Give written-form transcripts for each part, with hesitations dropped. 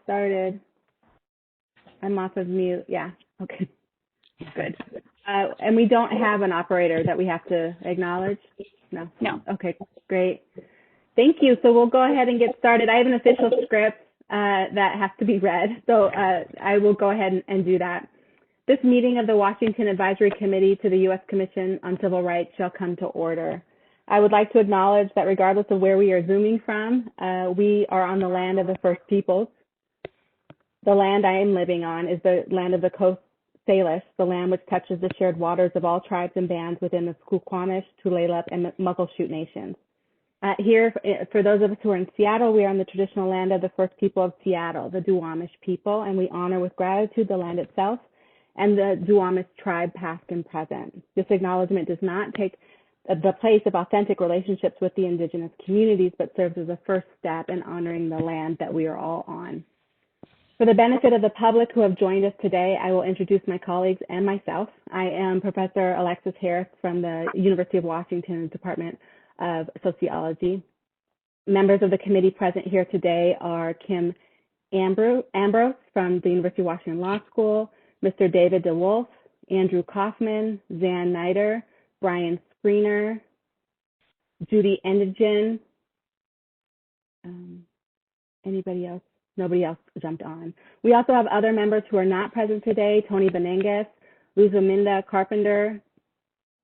started. I'm off of mute. Yeah, okay, good. And we don't have an operator that we have to acknowledge? No? No. Okay, great. Thank you. So we'll go ahead and get started. I have an official script that has to be read, so I will go ahead and do that. This meeting of the Washington Advisory Committee to the U.S. Commission on Civil Rights shall come to order. I would like to acknowledge that regardless of where we are Zooming from, we are on the land of the First Peoples. The land I am living on is the land of the Coast Salish, the land which touches the shared waters of all tribes and bands within the Squamish, Tulalip, and Muckleshoot nations. Here, for those of us who are in Seattle, we are on the traditional land of the First People of Seattle, the Duwamish people, and we honor with gratitude the land itself and the Duwamish tribe past and present. This acknowledgement does not take the place of authentic relationships with the indigenous communities, but serves as a first step in honoring the land that we are all on. For the benefit of the public who have joined us today, I will introduce my colleagues and myself. I am Professor Alexis Harris from the University of Washington Department of Sociology. Members of the committee present here today are Kim Ambrose from the University of Washington Law School, Mr. David DeWolf, Andrew Kaufman, Zan Nider, Brian Screener, Judy Endigen. Anybody else? Nobody else jumped on. We also have other members who are not present today: Tony Benengues, Luzaminda Carpenter,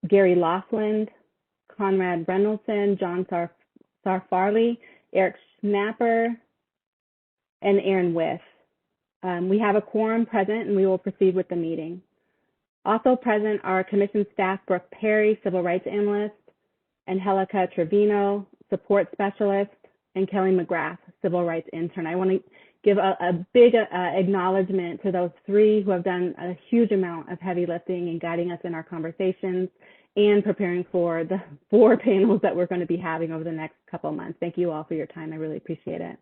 Gary Laughlin, Conrad Brennelson, John Sarfarley, Eric Schnapper, and Aaron With. We have a quorum present, and we will proceed with the meeting. Also present are Commission staff Brooke Perry, Civil Rights Analyst, Angelica Trevino, Support Specialist, and Kelly McGrath, Civil Rights Intern. I want to give a big acknowledgement to those three who have done a huge amount of heavy lifting and guiding us in our conversations and preparing for the 4 panels that we're going to be having over the next couple of months. Thank you all for your time. I really appreciate it.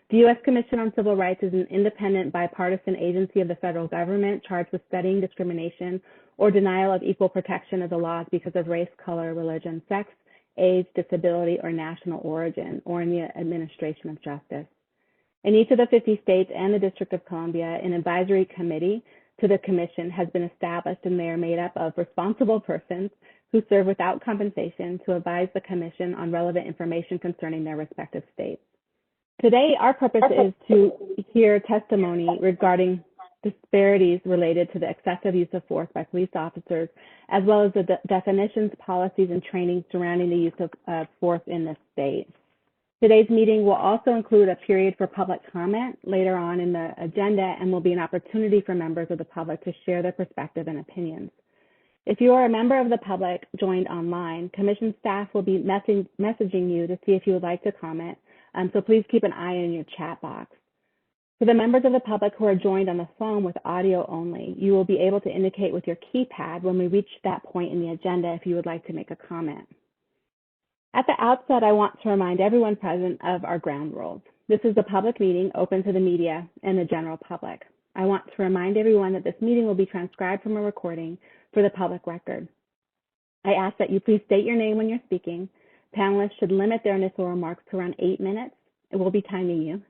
The U.S. Commission on Civil Rights is an independent, bipartisan agency of the federal government charged with studying discrimination or denial of equal protection of the laws because of race, color, religion, sex, age, disability, or national origin, or in the administration of justice. In each of the 50 states and the District of Columbia, an advisory committee to the Commission has been established, and they are made up of responsible persons who serve without compensation to advise the Commission on relevant information concerning their respective states. Today, our purpose is to hear testimony regarding disparities related to the excessive use of force by police officers, as well as the definitions, policies, and training surrounding the use of force in this state. Today's meeting will also include a period for public comment later on in the agenda and will be an opportunity for members of the public to share their perspective and opinions. If you are a member of the public joined online, Commission staff will be messaging you to see if you would like to comment, so please keep an eye on your chat box. For the members of the public who are joined on the phone with audio only, you will be able to indicate with your keypad when we reach that point in the agenda if you would like to make a comment. At the outset, I want to remind everyone present of our ground rules. This is a public meeting open to the media and the general public. I want to remind everyone that this meeting will be transcribed from a recording for the public record. I ask that you please state your name when you're speaking. Panelists should limit their initial remarks to around 8 minutes. It will be timing you.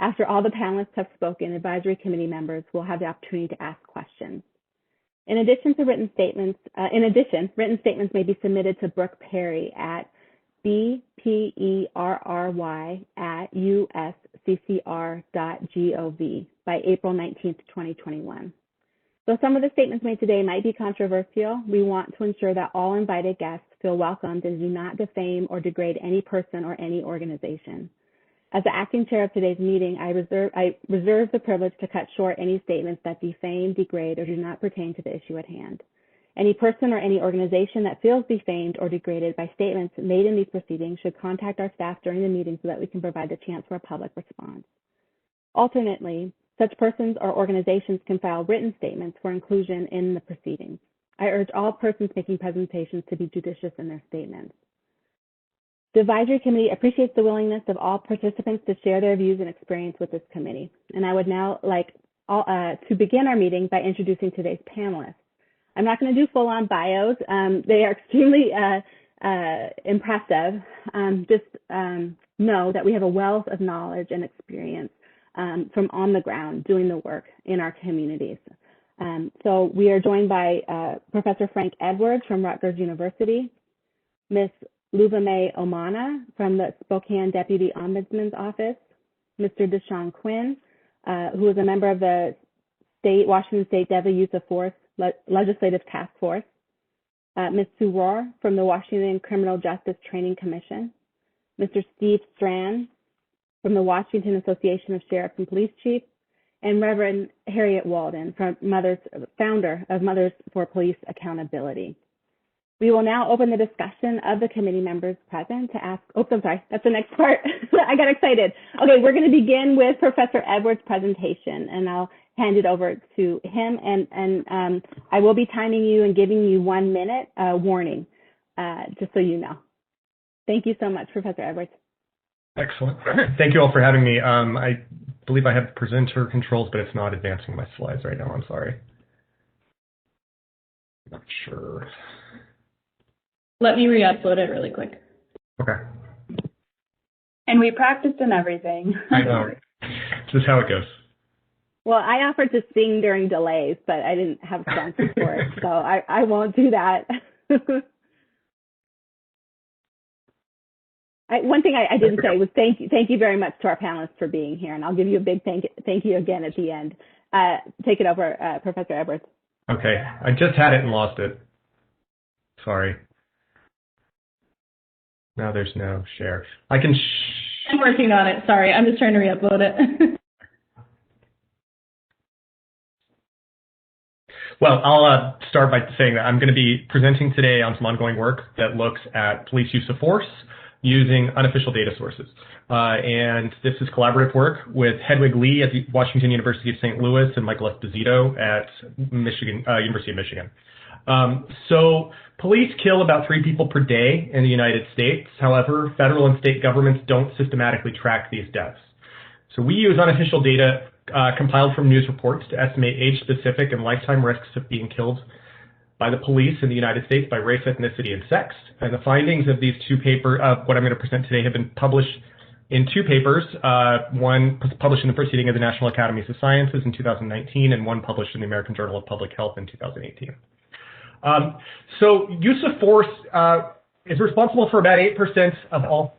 After all the panelists have spoken, advisory committee members will have the opportunity to ask questions. In addition, written statements may be submitted to Brooke Perry at bperry@usccr.gov by April 19th, 2021. Though some of the statements made today might be controversial, we want to ensure that all invited guests feel welcomed and do not defame or degrade any person or any organization. As the acting chair of today's meeting, I reserve the privilege to cut short any statements that defame, degrade, or do not pertain to the issue at hand. Any person or any organization that feels defamed or degraded by statements made in these proceedings should contact our staff during the meeting so that we can provide the chance for a public response. Alternately, such persons or organizations can file written statements for inclusion in the proceedings. I urge all persons making presentations to be judicious in their statements. The advisory committee appreciates the willingness of all participants to share their views and experience with this committee. And I would now like to begin our meeting by introducing today's panelists. I'm not going to do full-on bios. They are extremely impressive. Just know that we have a wealth of knowledge and experience from on the ground doing the work in our communities. So we are joined by Professor Frank Edwards from Rutgers University, Ms. Luvame Omana from the Spokane Deputy Ombudsman's Office, Mr. Deshawn Quinn, who is a member of the Washington State Deadly Use of Force Legislative Task Force, Ms. Sue Rohr from the Washington Criminal Justice Training Commission, Mr. Steve Strand from the Washington Association of Sheriffs and Police Chiefs, and Reverend Harriet Walden, founder of Mothers for Police Accountability. We will now open the discussion of the committee members present to ask, I'm sorry, that's the next part. I got excited. Okay, we're going to begin with Professor Edwards' presentation, and I'll hand it over to him. And I will be timing you and giving you 1 minute warning, just so you know. Thank you so much, Professor Edwards. Excellent. Thank you all for having me. I believe I have presenter controls, but it's not advancing my slides right now. I'm sorry. Not sure. Let me re-upload it really quick. Okay. And we practiced and everything. I know. This is how it goes. Well, I offered to sing during delays, but I didn't have sponsors for it, so I won't do that. One thing I didn't say was thank you very much to our panelists for being here, and I'll give you a big thank you again at the end. Take it over, Professor Edwards. Okay, I just had it and lost it. Sorry. Now there's no share. I'm working on it. Sorry, I'm just trying to re-upload it. Well, I'll start by saying that I'm going to be presenting today on some ongoing work that looks at police use of force using unofficial data sources. And this is collaborative work with Hedwig Lee at the Washington University of St. Louis and Michael Esposito at University of Michigan. So police kill about 3 people per day in the United States. However, federal and state governments don't systematically track these deaths. So we use unofficial data compiled from news reports to estimate age-specific and lifetime risks of being killed by the police in the United States by race, ethnicity, and sex. And the findings of these 2 papers, what I'm going to present today, have been published in 2 papers, one published in the Proceeding of the National Academies of Sciences in 2019, and one published in the American Journal of Public Health in 2018. So use of force is responsible for about 8% of all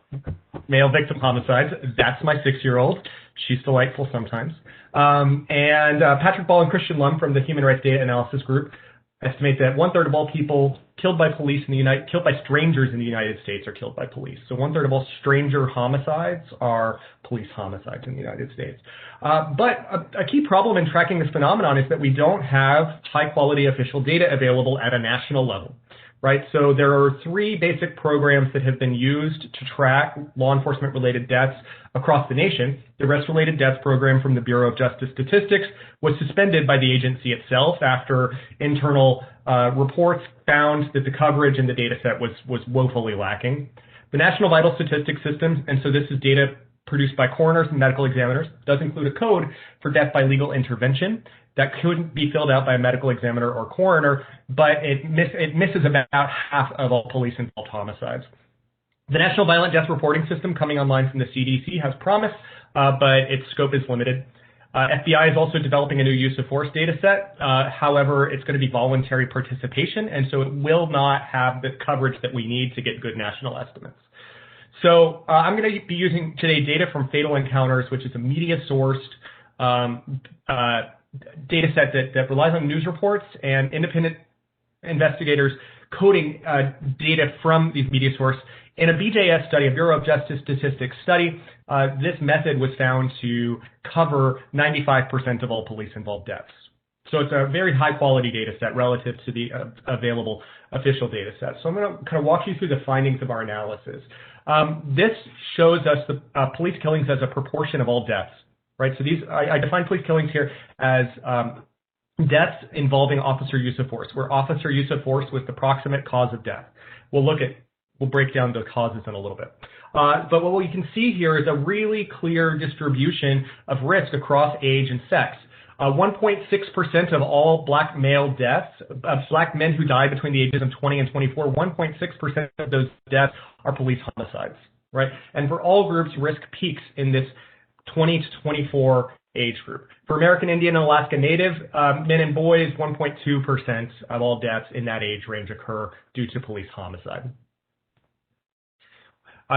male victim homicides. That's my 6-year-old. She's delightful sometimes. And Patrick Ball and Christian Lum from the Human Rights Data Analysis Group estimate that 1/3 of all people killed by police killed by strangers in the United States are killed by police. So 1/3 of all stranger homicides are police homicides in the United States. But a key problem in tracking this phenomenon is that we don't have high quality official data available at a national level, right? So there are 3 basic programs that have been used to track law enforcement related deaths across the nation. The Arrest Related Deaths Program from the Bureau of Justice Statistics was suspended by the agency itself after internal reports found that the coverage in the data set was woefully lacking. The National Vital Statistics System, and so this is data produced by coroners and medical examiners, does include a code for death by legal intervention that couldn't be filled out by a medical examiner or coroner, but it misses about half of all police-involved homicides. The National Violent Death Reporting System, coming online from the CDC, has promise, but its scope is limited. FBI is also developing a new use of force data set. However, it's going to be voluntary participation, and so it will not have the coverage that we need to get good national estimates. So I'm going to be using today data from Fatal Encounters, which is a media-sourced data set that relies on news reports and independent investigators coding data from these media sources. In a BJS study, a Bureau of Justice Statistics study, this method was found to cover 95% of all police-involved deaths. So it's a very high-quality data set relative to the available official data set. So I'm going to kind of walk you through the findings of our analysis. This shows us the police killings as a proportion of all deaths, right? So I define police killings here as deaths involving officer use of force, where officer use of force was the proximate cause of death. We'll break down the causes in a little bit. But what we can see here is a really clear distribution of risk across age and sex. 1.6% of all black male deaths, black men who die between the ages of 20 and 24, 1.6% of those deaths are police homicides, right? And for all groups, risk peaks in this 20 to 24 age group. For American Indian and Alaska Native men and boys, 1.2% of all deaths in that age range occur due to police homicide.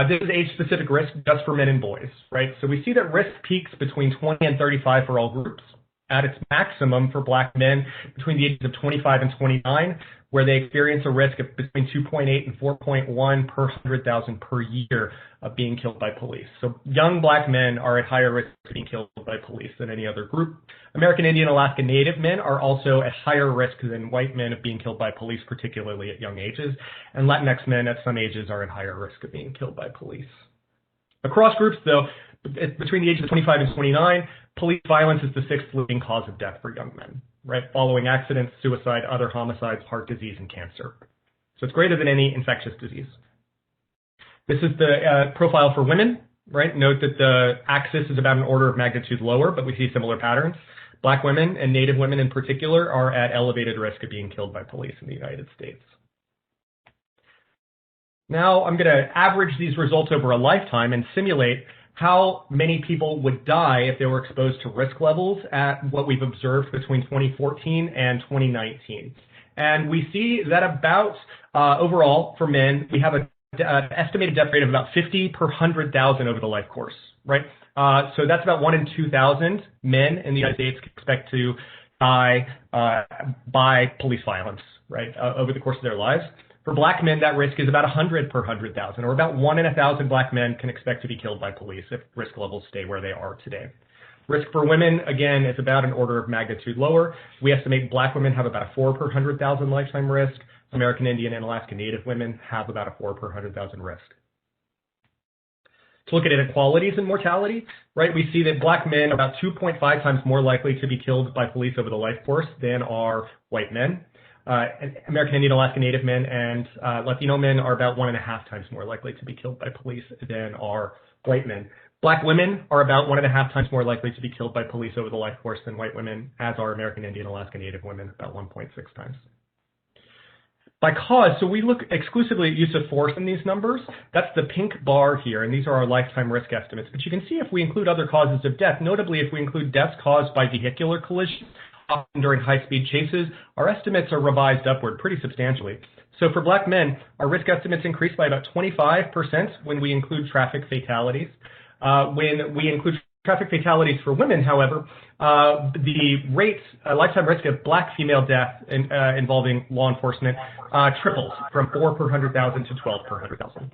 This is age-specific risk just for men and boys, right? So we see that risk peaks between 20 and 35 for all groups. At its maximum for Black men between the ages of 25 and 29, where they experience a risk of between 2.8 and 4.1 per 100,000 per year of being killed by police. So young Black men are at higher risk of being killed by police than any other group. American Indian, Alaska Native men are also at higher risk than white men of being killed by police, particularly at young ages. And Latinx men at some ages are at higher risk of being killed by police. Across groups, though, between the ages of 25 and 29, police violence is the sixth leading cause of death for young men, right? Following accidents, suicide, other homicides, heart disease, and cancer. So it's greater than any infectious disease. This is the profile for women, right? Note that the axis is about an order of magnitude lower, but we see similar patterns. Black women and Native women in particular are at elevated risk of being killed by police in the United States. Now I'm going to average these results over a lifetime and simulate how many people would die if they were exposed to risk levels at what we've observed between 2014 and 2019. And we see that about, overall, for men, we have an estimated death rate of about 50 per 100,000 over the life course, right? So that's about 1 in 2,000 men in the United States expect to die by police violence, right, over the course of their lives. For Black men, that risk is about 100 per 100,000, or about 1 in 1,000 Black men can expect to be killed by police if risk levels stay where they are today. Risk for women, again, is about an order of magnitude lower. We estimate Black women have about a 4 per 100,000 lifetime risk. American Indian and Alaska Native women have about a 4 per 100,000 risk. To look at inequalities in mortality, right, we see that Black men are about 2.5 times more likely to be killed by police over the life course than are white men. American Indian, Alaska Native men and Latino men are about 1.5 times more likely to be killed by police than are white men. Black women are about 1.5 times more likely to be killed by police over the life course than white women, as are American Indian, Alaska Native women, about 1.6 times. By cause, so we look exclusively at use of force in these numbers. That's the pink bar here, and these are our lifetime risk estimates. But you can see if we include other causes of death, notably if we include deaths caused by vehicular collisions, often during high-speed chases, our estimates are revised upward pretty substantially. So for Black men, our risk estimates increase by about 25% when we include traffic fatalities. When we include traffic fatalities for women, however, the rate, lifetime risk of Black female death involving law enforcement triples from 4 per 100,000 to 12 per 100,000.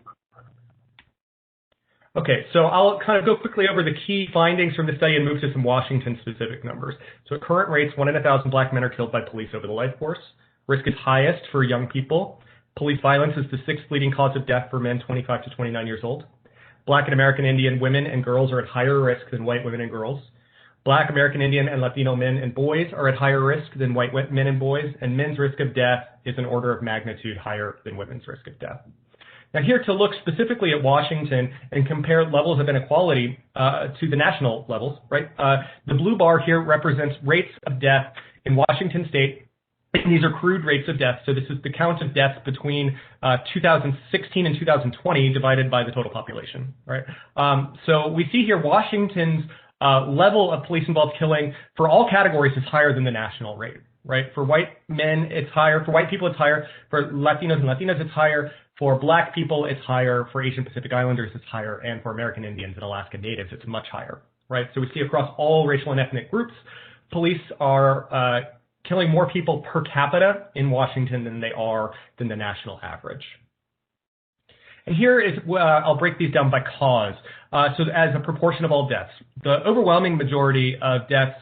Okay, so I'll kind of go quickly over the key findings from the study and move to some Washington-specific numbers. So at current rates, 1 in 1,000 Black men are killed by police over the life course. Risk is highest for young people. Police violence is the sixth leading cause of death for men 25 to 29 years old. Black and American Indian women and girls are at higher risk than white women and girls. Black, American Indian, and Latino men and boys are at higher risk than white men and boys, and men's risk of death is an order of magnitude higher than women's risk of death. Now here to look specifically at Washington and compare levels of inequality to the national levels, right? The blue bar here represents rates of death in Washington state. And these are crude rates of death. So this is the count of deaths between 2016 and 2020 divided by the total population, right? So we see here Washington's level of police-involved killing for all categories is higher than the national rate, right? For white men, it's higher. For white people, it's higher. For Latinos and Latinas, it's higher. For Black people, it's higher. For Asian Pacific Islanders, it's higher. And for American Indians and Alaska Natives, it's much higher, right? So we see across all racial and ethnic groups, police are killing more people per capita in Washington than they are than the national average. And here is, I'll break these down by cause. So as a proportion of all deaths, the overwhelming majority of deaths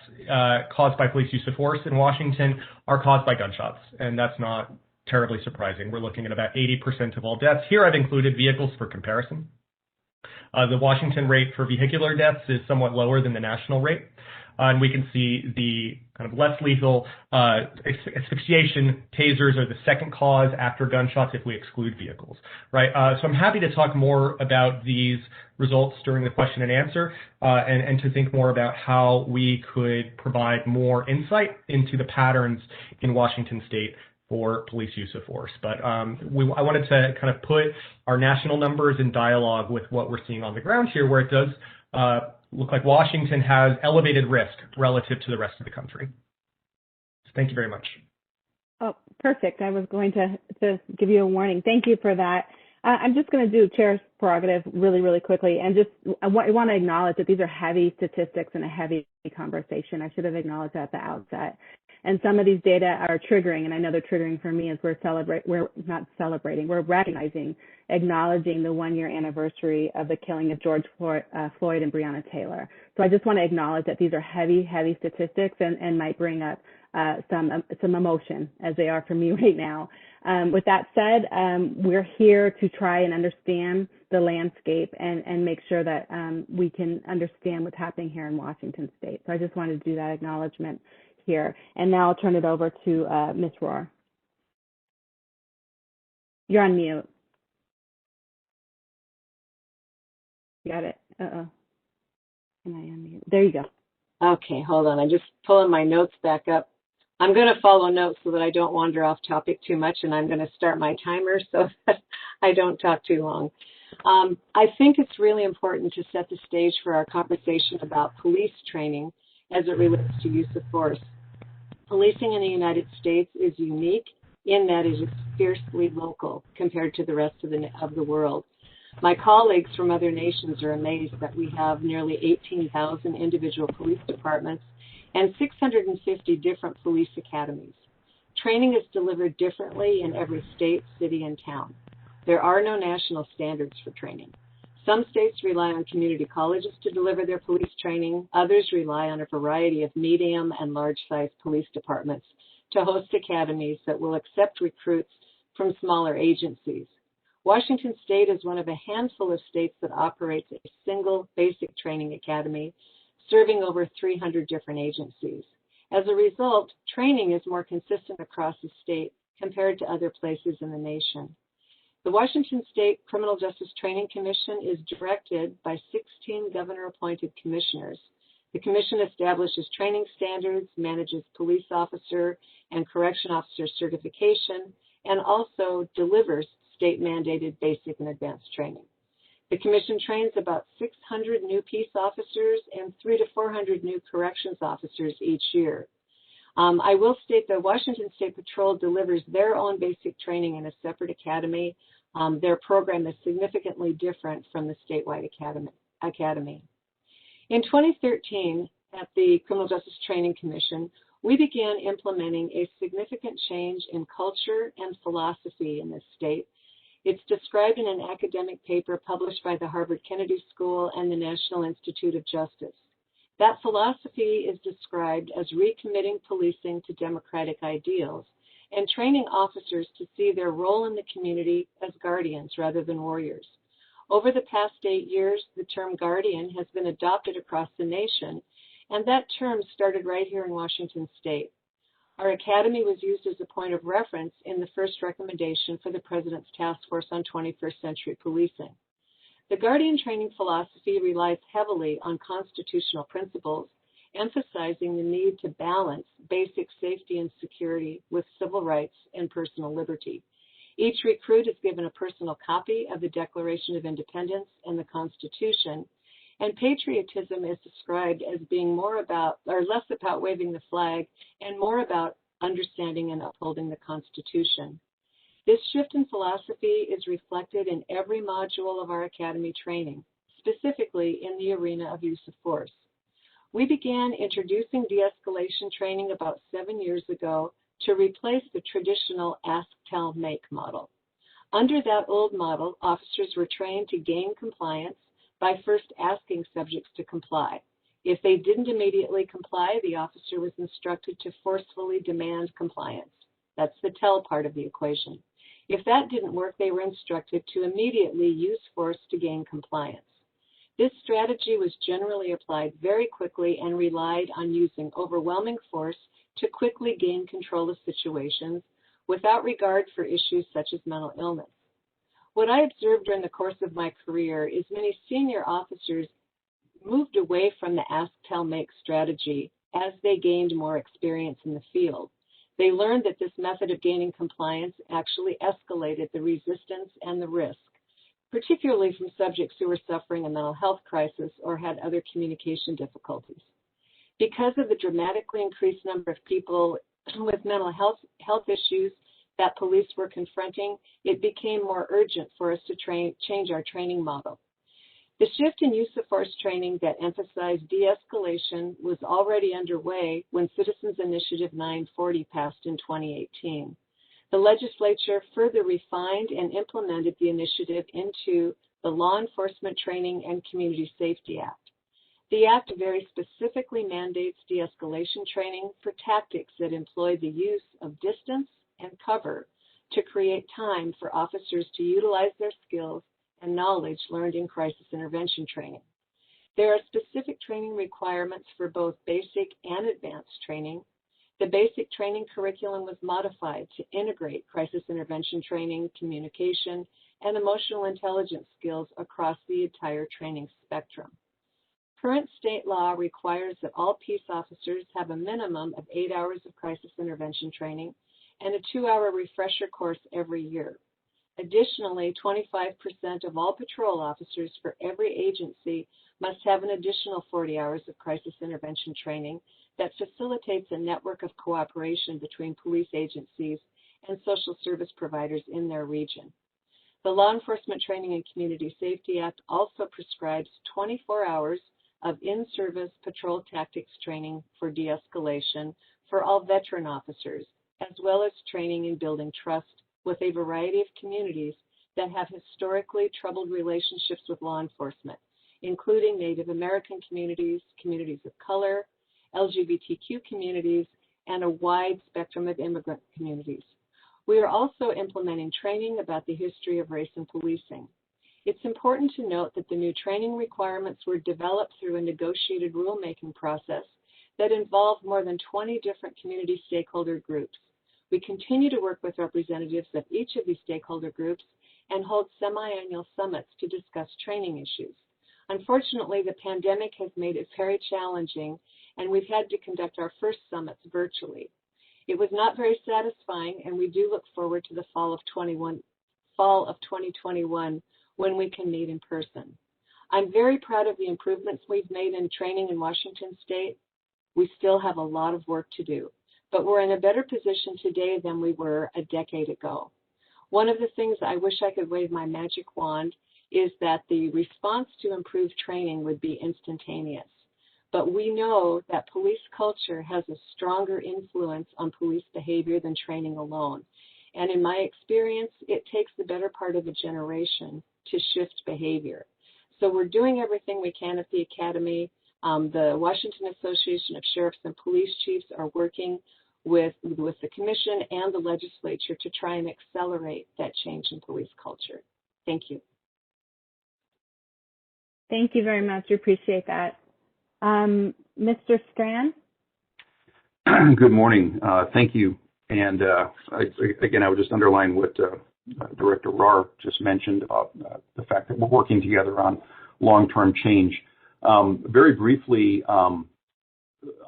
caused by police use of force in Washington are caused by gunshots, and that's not terribly surprising. We're looking at about 80% of all deaths. Here I've included vehicles for comparison. The Washington rate for vehicular deaths is somewhat lower than the national rate. And we can see the kind of less lethal asphyxiation, tasers are the second cause after gunshots if we exclude vehicles, right? So I'm happy to talk more about these results during the question and answer and to think more about how we could provide more insight into the patterns in Washington state for police use of force. But I wanted to kind of put our national numbers in dialogue with what we're seeing on the ground here, where it does look like Washington has elevated risk relative to the rest of the country. So thank you very much. Oh, perfect. I was going to give you a warning. Thank you for that. I'm just going to do Chair's prerogative really, really quickly. And just I want to acknowledge that these are heavy statistics and a heavy conversation. I should have acknowledged that at the outset. And some of these data are triggering, and I know they're triggering for me as we're recognizing, acknowledging the 1-year anniversary of the killing of George Floyd and Breonna Taylor. So I just want to acknowledge that these are heavy, heavy statistics and might bring up some emotion, as they are for me right now. With that said, we're here to try and understand the landscape and make sure that we can understand what's happening here in Washington State. So I just wanted to do that acknowledgement here. And now I'll turn it over to Ms. Rohr. You're on mute. Got it. Uh-oh. Can I unmute? There you go. Okay, hold on. I'm just pulling my notes back up. I'm going to follow notes so that I don't wander off topic too much, and I'm going to start my timer so that I don't talk too long. I think it's really important to set the stage for our conversation about police training as it relates to use of force. Policing in the United States is unique in that it is fiercely local compared to the rest of the world. My colleagues from other nations are amazed that we have nearly 18,000 individual police departments and 650 different police academies. Training is delivered differently in every state, city, and town. There are no national standards for training. Some states rely on community colleges to deliver their police training. Others rely on a variety of medium and large-sized police departments to host academies that will accept recruits from smaller agencies. Washington State is one of a handful of states that operates a single basic training academy, serving over 300 different agencies. As a result, training is more consistent across the state compared to other places in the nation. The Washington State Criminal Justice Training Commission is directed by 16 governor-appointed commissioners. The commission establishes training standards, manages police officer and correction officer certification, and also delivers state-mandated basic and advanced training. The commission trains about 600 new peace officers and 300 to 400 new corrections officers each year. I will state that Washington State Patrol delivers their own basic training in a separate academy. Their program is significantly different from the statewide academy. In 2013, at the Criminal Justice Training Commission, we began implementing a significant change in culture and philosophy in this state. It's described in an academic paper published by the Harvard Kennedy School and the National Institute of Justice. That philosophy is described as recommitting policing to democratic ideals and training officers to see their role in the community as guardians rather than warriors. Over the past 8 years, the term guardian has been adopted across the nation, and that term started right here in Washington State. Our academy was used as a point of reference in the first recommendation for the President's Task Force on 21st Century Policing. The Guardian training philosophy relies heavily on constitutional principles, emphasizing the need to balance basic safety and security with civil rights and personal liberty. Each recruit is given a personal copy of the Declaration of Independence and the Constitution, and patriotism is described as being less about waving the flag and more about understanding and upholding the Constitution. This shift in philosophy is reflected in every module of our academy training, specifically in the arena of use of force. We began introducing de-escalation training about 7 years ago to replace the traditional ask, tell, make model. Under that old model, officers were trained to gain compliance by first asking subjects to comply. If they didn't immediately comply, the officer was instructed to forcefully demand compliance. That's the tell part of the equation. If that didn't work, they were instructed to immediately use force to gain compliance. This strategy was generally applied very quickly and relied on using overwhelming force to quickly gain control of situations without regard for issues such as mental illness. What I observed during the course of my career is many senior officers moved away from the ask, tell, make strategy as they gained more experience in the field. They learned that this method of gaining compliance actually escalated the resistance and the risk. particularly from subjects who were suffering a mental health crisis or had other communication difficulties. Because of the dramatically increased number of people with mental health issues that police were confronting, it became more urgent for us to change our training model. The shift in use of force training that emphasized de-escalation was already underway when Citizens Initiative 940 passed in 2018. The legislature further refined and implemented the initiative into the Law Enforcement Training and Community Safety Act. The Act very specifically mandates de-escalation training for tactics that employ the use of distance and cover to create time for officers to utilize their skills and knowledge learned in crisis intervention training. There are specific training requirements for both basic and advanced training. The basic training curriculum was modified to integrate crisis intervention training, communication, and emotional intelligence skills across the entire training spectrum. Current state law requires that all peace officers have a minimum of 8 hours of crisis intervention training and a 2-hour refresher course every year. Additionally, 25% of all patrol officers for every agency must have an additional 40 hours of crisis intervention training that facilitates a network of cooperation between police agencies and social service providers in their region. The Law Enforcement Training and Community Safety Act also prescribes 24 hours of in-service patrol tactics training for de-escalation for all veteran officers, as well as training in building trust with a variety of communities that have historically troubled relationships with law enforcement, including Native American communities, communities of color, LGBTQ communities, and a wide spectrum of immigrant communities. We are also implementing training about the history of race and policing. It's important to note that the new training requirements were developed through a negotiated rulemaking process that involved more than 20 different community stakeholder groups. We continue to work with representatives of each of these stakeholder groups and hold semi-annual summits to discuss training issues. Unfortunately, the pandemic has made it very challenging, and we've had to conduct our first summits virtually. It was not very satisfying, and we do look forward to the fall of 2021 when we can meet in person. I'm very proud of the improvements we've made in training in Washington State. We still have a lot of work to do, but we're in a better position today than we were a decade ago. One of the things I wish I could wave my magic wand is that the response to improved training would be instantaneous. But we know that police culture has a stronger influence on police behavior than training alone. And in my experience, it takes the better part of a generation to shift behavior. So we're doing everything we can at the Academy. The Washington Association of Sheriffs and Police Chiefs are working with the Commission and the legislature to try and accelerate that change in police culture. Thank you. Thank you very much. We appreciate that. Mr. Strand? Good morning. Thank you. And again, I would just underline what Director Rahr just mentioned about the fact that we're working together on long-term change. Very briefly,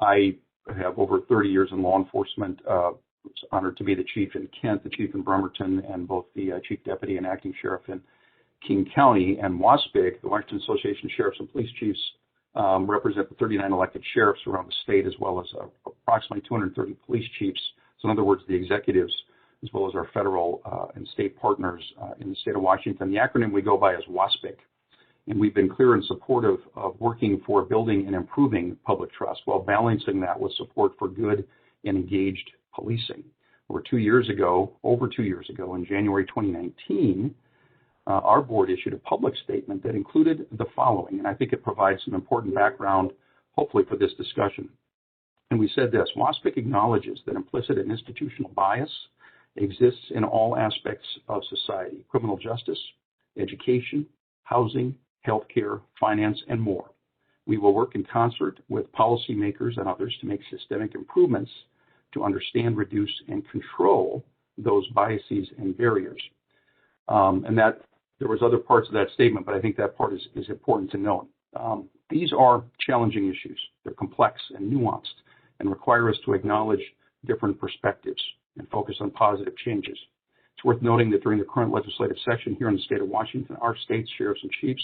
I have over 30 years in law enforcement. I was honored to be the chief in Kent, the chief in Bremerton, and both the chief deputy and acting sheriff in King County. And WASPIC, the Washington Association of Sheriffs and Police Chiefs, represent the 39 elected sheriffs around the state, as well as approximately 230 police chiefs. So in other words, the executives, as well as our federal and state partners in the state of Washington. The acronym we go by is WASPIC. And we've been clear and supportive of working for building and improving public trust while balancing that with support for good and engaged policing. Over 2 years ago, in January 2019, our board issued a public statement that included the following, and I think it provides some important background, hopefully, for this discussion. And we said this: WASPIC acknowledges that implicit and institutional bias exists in all aspects of society: criminal justice, education, housing, healthcare, finance, and more. We will work in concert with policymakers and others to make systemic improvements to understand, reduce, and control those biases and barriers. And that there was other parts of that statement, but I think that part is important to note. These are challenging issues. They're complex and nuanced and require us to acknowledge different perspectives and focus on positive changes. It's worth noting that during the current legislative session here in the state of Washington, our state's sheriffs and chiefs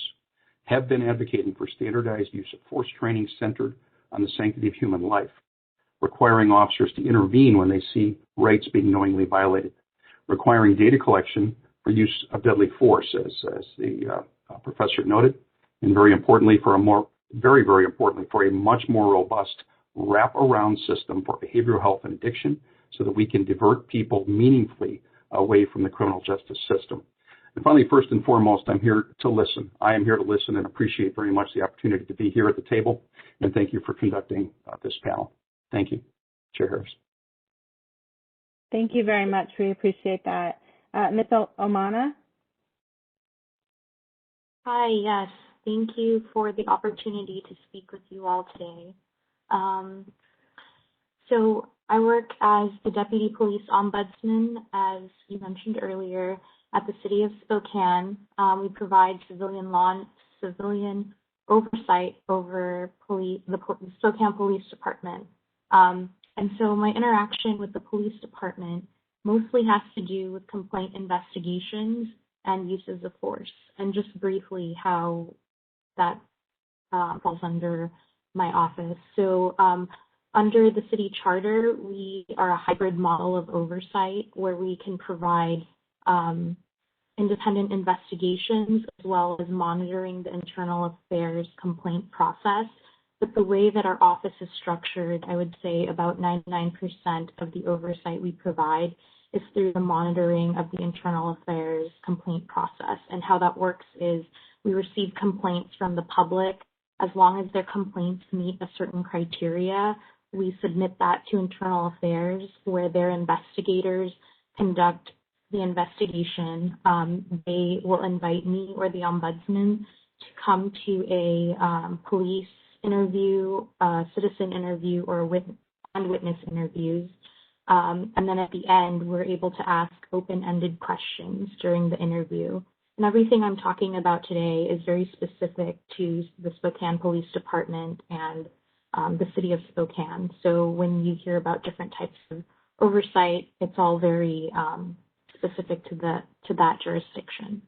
have been advocating for standardized use of force training centered on the sanctity of human life, requiring officers to intervene when they see rights being knowingly violated, requiring data collection for use of deadly force, as the professor noted, and very importantly, very importantly, for a much more robust wrap-around system for behavioral health and addiction so that we can divert people meaningfully away from the criminal justice system. And finally, first and foremost, I'm here to listen. I am here to listen and appreciate very much the opportunity to be here at the table, and thank you for conducting this panel. Thank you, Chair Harris. Thank you very much. We appreciate that. Ms. Omana? Hi, yes. Thank you for the opportunity to speak with you all today. So I work as the Deputy Police Ombudsman, as you mentioned earlier, at the City of Spokane. We provide civilian oversight over the Spokane Police Department. And so my interaction with the police department mostly has to do with complaint investigations and uses of force, and just briefly how that falls under my office. So under the city charter, we are a hybrid model of oversight where we can provide independent investigations as well as monitoring the internal affairs complaint process. But the way that our office is structured, I would say about 99% of the oversight we provide is through the monitoring of the internal affairs complaint process. And how that works is we receive complaints from the public. As long as their complaints meet a certain criteria, we submit that to internal affairs where their investigators conduct the investigation. They will invite me or the ombudsman to come to a police interview, citizen interview, or witness interviews. And then at the end, we're able to ask open-ended questions during the interview. And everything I'm talking about today is very specific to the Spokane Police Department and the City of Spokane. So when you hear about different types of oversight, it's all very specific to that jurisdiction.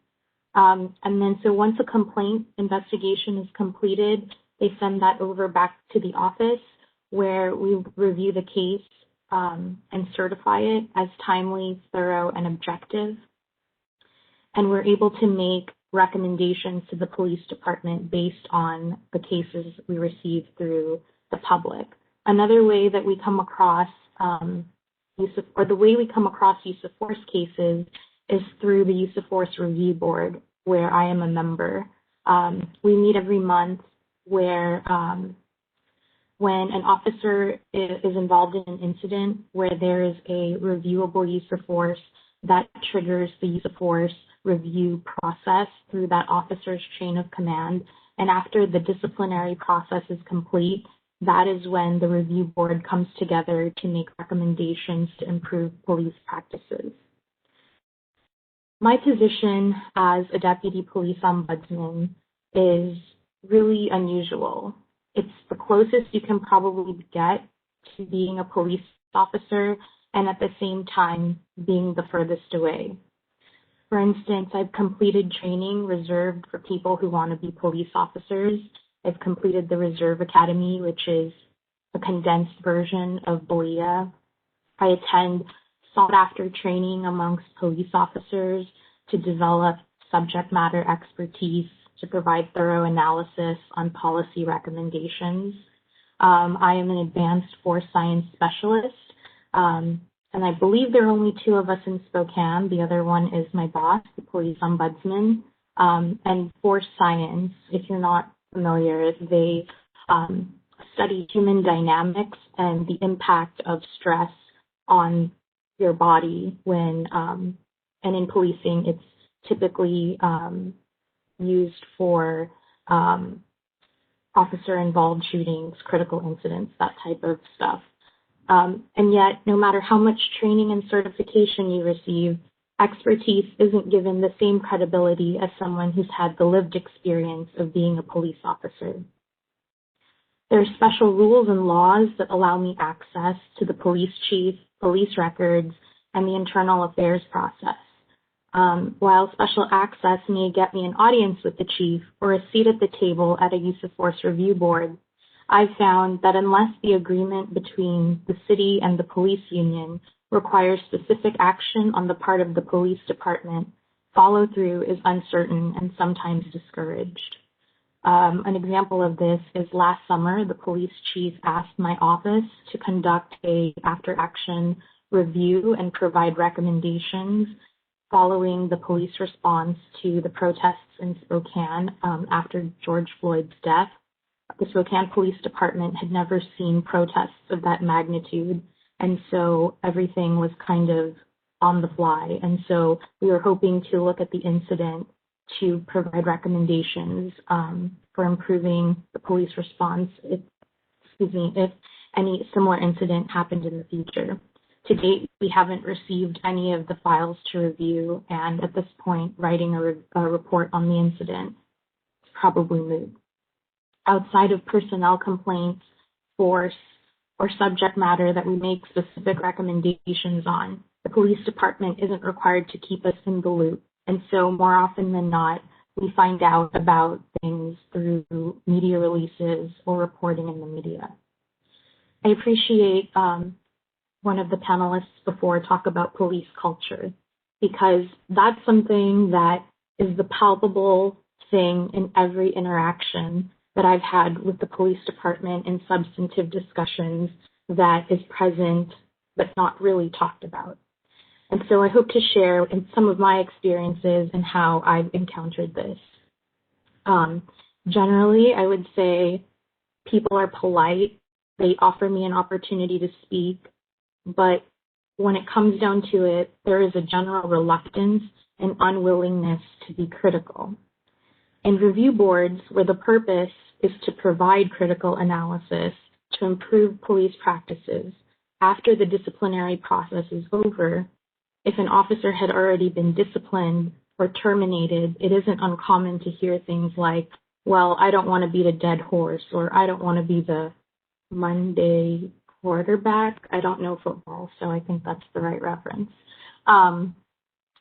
And then so once a complaint investigation is completed, they send that over back to the office where we review the case and certify it as timely, thorough, and objective. And we're able to make recommendations to the police department based on the cases we receive through the public. Another way that we come across use of force cases is through the Use of Force Review Board, where I am a member. We meet every month where when an officer is involved in an incident where there is a reviewable use of force, that triggers the use of force review process through that officer's chain of command. And after the disciplinary process is complete, that is when the review board comes together to make recommendations to improve police practices. My position as a deputy police ombudsman is really unusual. It's the closest you can probably get to being a police officer and at the same time being the furthest away. For instance, I've completed training reserved for people who want to be police officers. I've completed the Reserve Academy, which is a condensed version of BOIA. I attend sought-after training amongst police officers to develop subject matter expertise to provide thorough analysis on policy recommendations. I am an advanced force science specialist, and I believe there are only 2 of us in Spokane. The other one is my boss, the police ombudsman. And force science, if you're not familiar, they study human dynamics and the impact of stress on your body when, and in policing, it's typically used for officer-involved shootings, critical incidents, that type of stuff. And yet, no matter how much training and certification you receive, expertise isn't given the same credibility as someone who's had the lived experience of being a police officer. There are special rules and laws that allow me access to the police chief, police records, and the internal affairs process. While special access may get me an audience with the chief or a seat at the table at a use of force review board, I've found that unless the agreement between the city and the police union requires specific action on the part of the police department, follow-through is uncertain and sometimes discouraged. An example of this is last summer, the police chief asked my office to conduct a after-action review and provide recommendations following the police response to the protests in Spokane after George Floyd's death. The Spokane Police Department had never seen protests of that magnitude, and so everything was kind of on the fly. And so we were hoping to look at the incident to provide recommendations for improving the police response if any similar incident happened in the future. To date, we haven't received any of the files to review, and at this point, writing a report on the incident is probably moot. Outside of personnel complaints, force, or subject matter that we make specific recommendations on, the police department isn't required to keep us in the loop. And so more often than not, we find out about things through media releases or reporting in the media. I appreciate one of the panelists before talk about police culture, because that's something that is the palpable thing in every interaction that I've had with the police department in substantive discussions that is present but not really talked about. And so I hope to share in some of my experiences and how I've encountered this. Generally, I would say people are polite. They offer me an opportunity to speak. But when it comes down to it, there is a general reluctance and unwillingness to be critical. In review boards, where the purpose is to provide critical analysis to improve police practices after the disciplinary process is over, if an officer had already been disciplined or terminated, it isn't uncommon to hear things like, well, I don't want to beat a dead horse, or I don't want to be the Monday quarterback. I don't know football, so I think that's the right reference.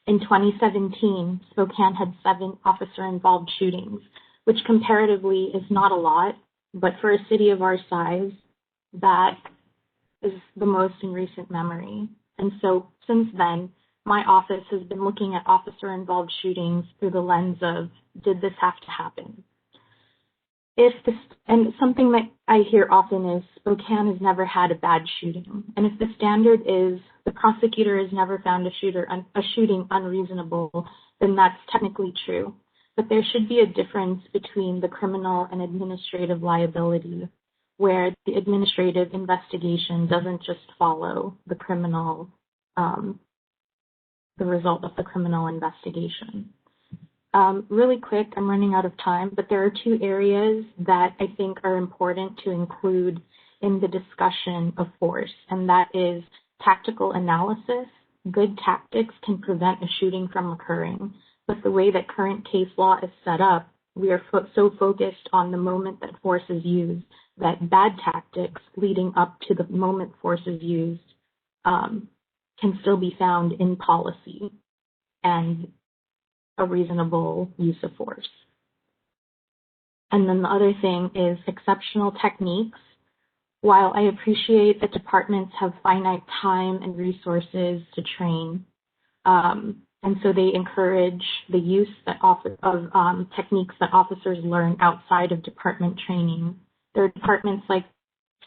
In 2017, Spokane had 7 officer-involved shootings, which comparatively is not a lot, but for a city of our size, that is the most in recent memory. And so since then, my office has been looking at officer-involved shootings through the lens of, did this have to happen? And something that I hear often is Spokane has never had a bad shooting. And if the standard is the prosecutor has never found a shooting unreasonable, then that's technically true. But there should be a difference between the criminal and administrative liability, where the administrative investigation doesn't just follow the criminal, the result of the criminal investigation. Really quick, I'm running out of time, but there are 2 areas that I think are important to include in the discussion of force, and that is tactical analysis. Good tactics can prevent a shooting from occurring, but the way that current case law is set up, we are so focused on the moment that force is used that bad tactics leading up to the moment force is used can still be found in policy and a reasonable use of force. And then the other thing is exceptional techniques. While I appreciate that departments have finite time and resources to train, and so they encourage the use of techniques that officers learn outside of department training. There are departments like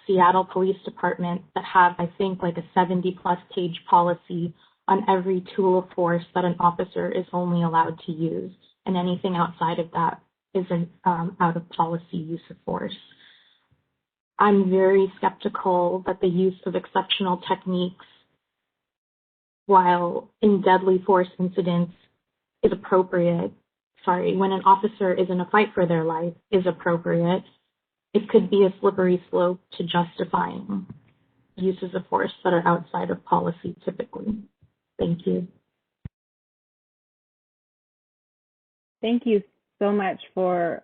Seattle Police Department that have, I think, like a 70-plus page policy on every tool of force that an officer is only allowed to use, and anything outside of that is an out of policy use of force. I'm very skeptical that the use of exceptional techniques while in deadly force incidents is appropriate. When an officer is in a fight for their life is appropriate. It could be a slippery slope to justifying uses of force that are outside of policy typically. Thank you. Thank you so much for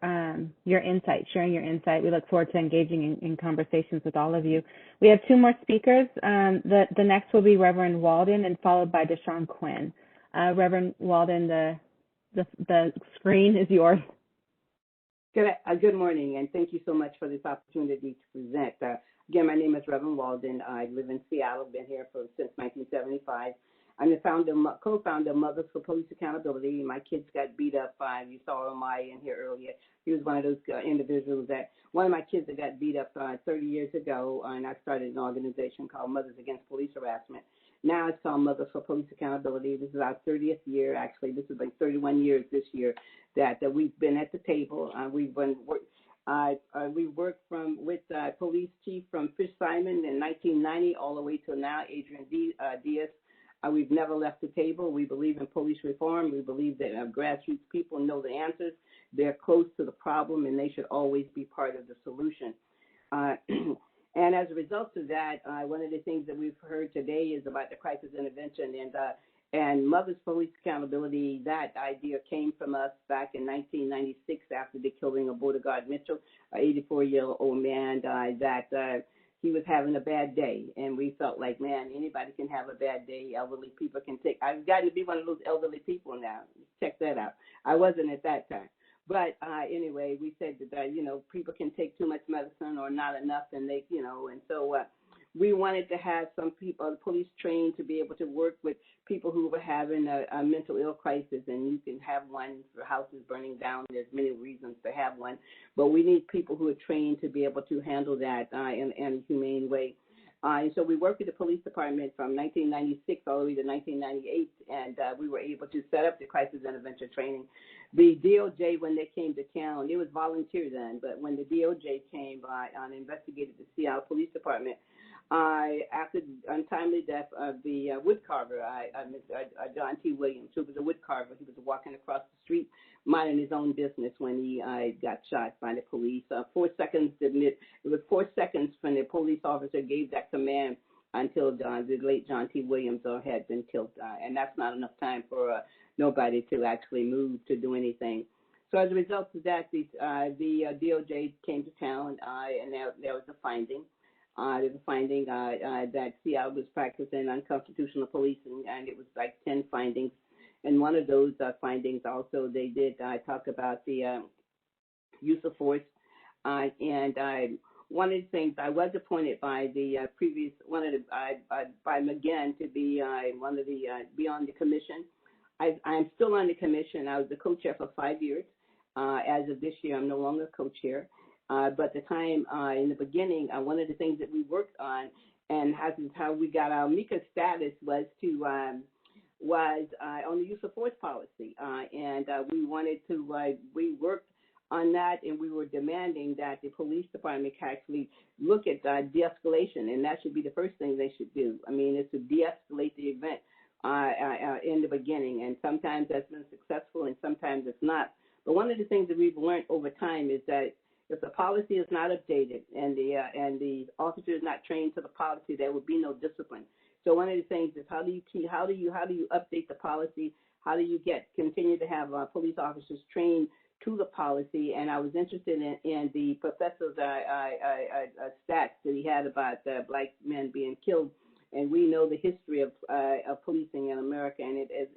your insight, sharing your insight. We look forward to engaging in conversations with all of you. We have 2 more speakers. The next will be Reverend Walden and followed by Deshawn Quinn. Reverend Walden, the screen is yours. Good morning, and thank you so much for this opportunity to present. Again, my name is Reverend Walden. I live in Seattle, been here since 1975. I'm the co-founder of Mothers for Police Accountability. My kids got beat up. You saw Maya in here earlier. He was one of those individuals one of my kids that got beat up 30 years ago, and I started an organization called Mothers Against Police Harassment. Now it's called Mothers for Police Accountability. This is our 30th year. Actually, this is like 31 years this year that we've been at the table. We worked with Police Chief from Fish Simon in 1990 all the way to now, Adrian Diaz. We've never left the table. We believe in police reform. We believe that grassroots people know the answers. They're close to the problem, and they should always be part of the solution. And as a result of that, one of the things that we've heard today is about the crisis intervention and Mothers Police Accountability. That idea came from us back in 1996 after the killing of Border Guard Mitchell, an 84-year-old man that he was having a bad day. And we felt like, man, anybody can have a bad day. Elderly people can take. I've gotten to be one of those elderly people now. Check that out. I wasn't at that time. But anyway, we said that, people can take too much medicine or not enough, and and so we wanted to have some people, the police trained to be able to work with people who were having a mental ill crisis, and you can have one for houses burning down. There's many reasons to have one, but we need people who are trained to be able to handle that in a humane way. And so we worked with the police department from 1996 all the way to 1998, and we were able to set up the crisis intervention training. The DOJ, when they came to town, it was volunteer then, but when the DOJ came by and investigated the Seattle Police Department, after the untimely death of the wood carver, John T. Williams, who was a wood carver, he was walking across the street minding his own business when he got shot by the police. 4 seconds, it was 4 seconds when the police officer gave that command until the late John T. Williams had been killed. And that's not enough time for nobody to actually move to do anything. So as a result of that, the DOJ came to town, and there was a finding. There was a finding that Seattle was practicing unconstitutional policing, and it was like 10 findings. And one of those findings also, they did talk about the use of force. And one of the things, I was appointed by the by McGinn to be be on the commission. I'm still on the commission. I was the co-chair for 5 years. As of this year, I'm no longer co-chair. But the time in the beginning, one of the things that we worked on and how we got our MECA status was on the use of force policy. And we wanted to, we worked on that, and we were demanding that the police department actually look at de-escalation, and that should be the first thing they should do. I mean, it's to de-escalate the event in the beginning, and sometimes that's been successful and sometimes it's not. But one of the things that we've learned over time is that if the policy is not updated and the officer is not trained to the policy, there will be no discipline. So one of the things is how do you update the policy? How do you continue to have police officers trained to the policy? And I was interested in the professor's stats that he had about black men being killed. And we know the history of policing in America, and it is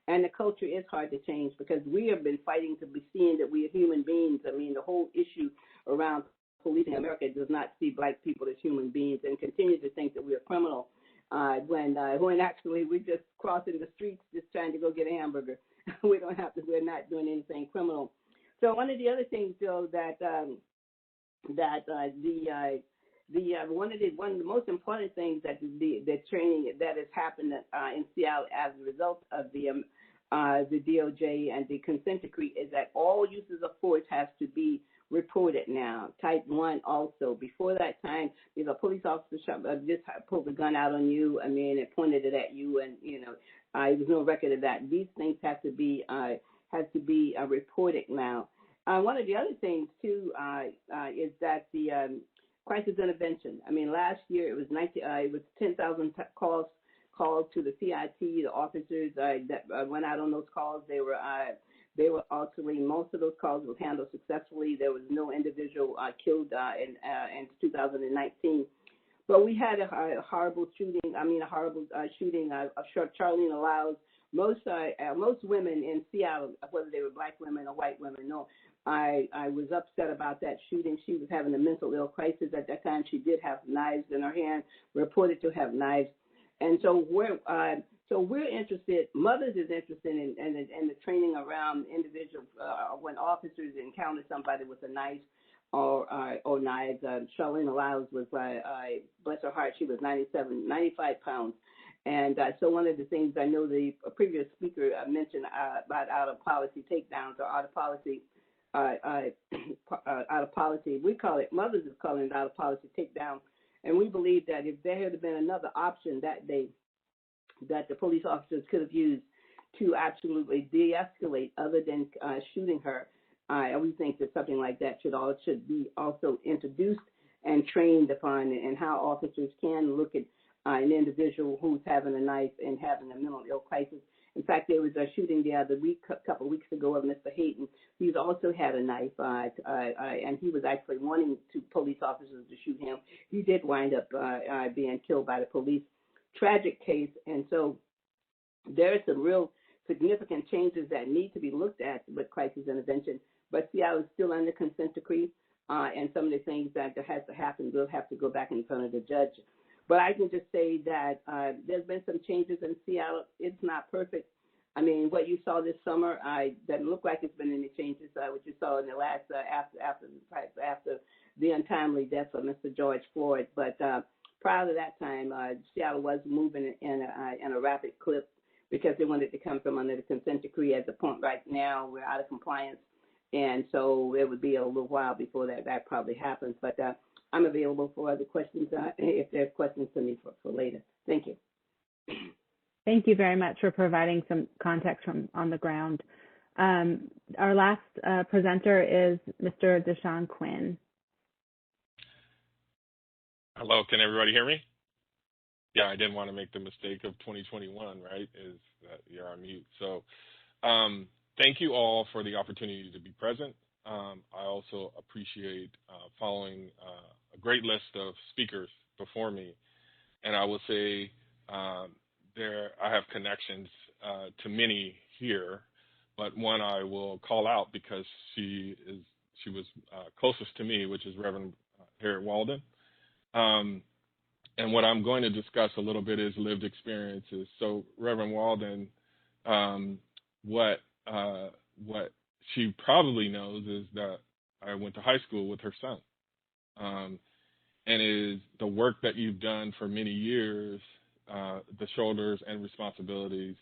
and the culture is hard to change because we have been fighting to be seen that we are human beings. I mean, the whole issue around policing in America does not see black people as human beings and continue to think that we are criminal when actually we're just crossing the streets just trying to go get a hamburger. We're not doing anything criminal. So one of the other things, though, one of the most important things that the training that has happened in Seattle as a result of the DOJ and the consent decree is that all uses of force has to be reported now. Type 1 also. Before that time, if a police officer just pulled a gun out on you, and pointed it at you, and there was no record of that. These things have to be reported now. One of the other things too is that the crisis intervention. Last year it was 10,000 calls to the CIT. The officers that went out on those calls, they were ultimately, most of those calls were handled successfully. There was no individual killed in 2019. But we had a horrible shooting. A horrible shooting of Charlene Allows. Most women in Seattle, whether they were black women or white women, know I was upset about that shooting. She was having a mental ill crisis at that time. She did have knives in her hand, reported to have knives, and so we're interested. Mothers is interested in the training around individuals when officers encounter somebody with a knife or knives. Charlene Allows was, bless her heart, she was 95 pounds. And so one of the things I know the previous speaker mentioned about out of policy takedowns or out of policy, we call it, mothers is calling it out of policy takedown. And we believe that if there had been another option that day that the police officers could have used to absolutely de-escalate other than shooting her, we think that something like that should be also introduced and trained upon, and how officers can look at an individual who's having a knife and having a mental ill crisis. In fact, there was a shooting the other week, a couple of weeks ago, of Mr. Hayden. He's also had a knife, and he was actually wanting police officers to shoot him. He did wind up being killed by the police. Tragic case, and so there are some real significant changes that need to be looked at with crisis intervention. But Seattle is still under consent decree, and some of the things that has to happen will have to go back in front of the judge. But I can just say that there's been some changes in Seattle. It's not perfect. I mean, what you saw this summer, doesn't look like it's been any changes. What you saw in the last after the untimely death of Mr. George Floyd. But prior to that time, Seattle was moving in a rapid clip because they wanted to come from under the consent decree. At the point right now, we're out of compliance, and so it would be a little while before that probably happens. But I'm available for other questions if there's questions to me for later. Thank you. Thank you very much for providing some context from on the ground. Our last presenter is Mr. Deshawn Quinn. Hello, can everybody hear me? Yeah, I didn't want to make the mistake of 2021, right, is that you're on mute. So thank you all for the opportunity to be present. I also appreciate following a great list of speakers before me. And I will say I have connections to many here, but one I will call out because she was closest to me, which is Reverend Harriet Walden. And what I'm going to discuss a little bit is lived experiences. So Reverend Walden, what she probably knows is that I went to high school with her son, and is the work that you've done for many years, the shoulders and responsibilities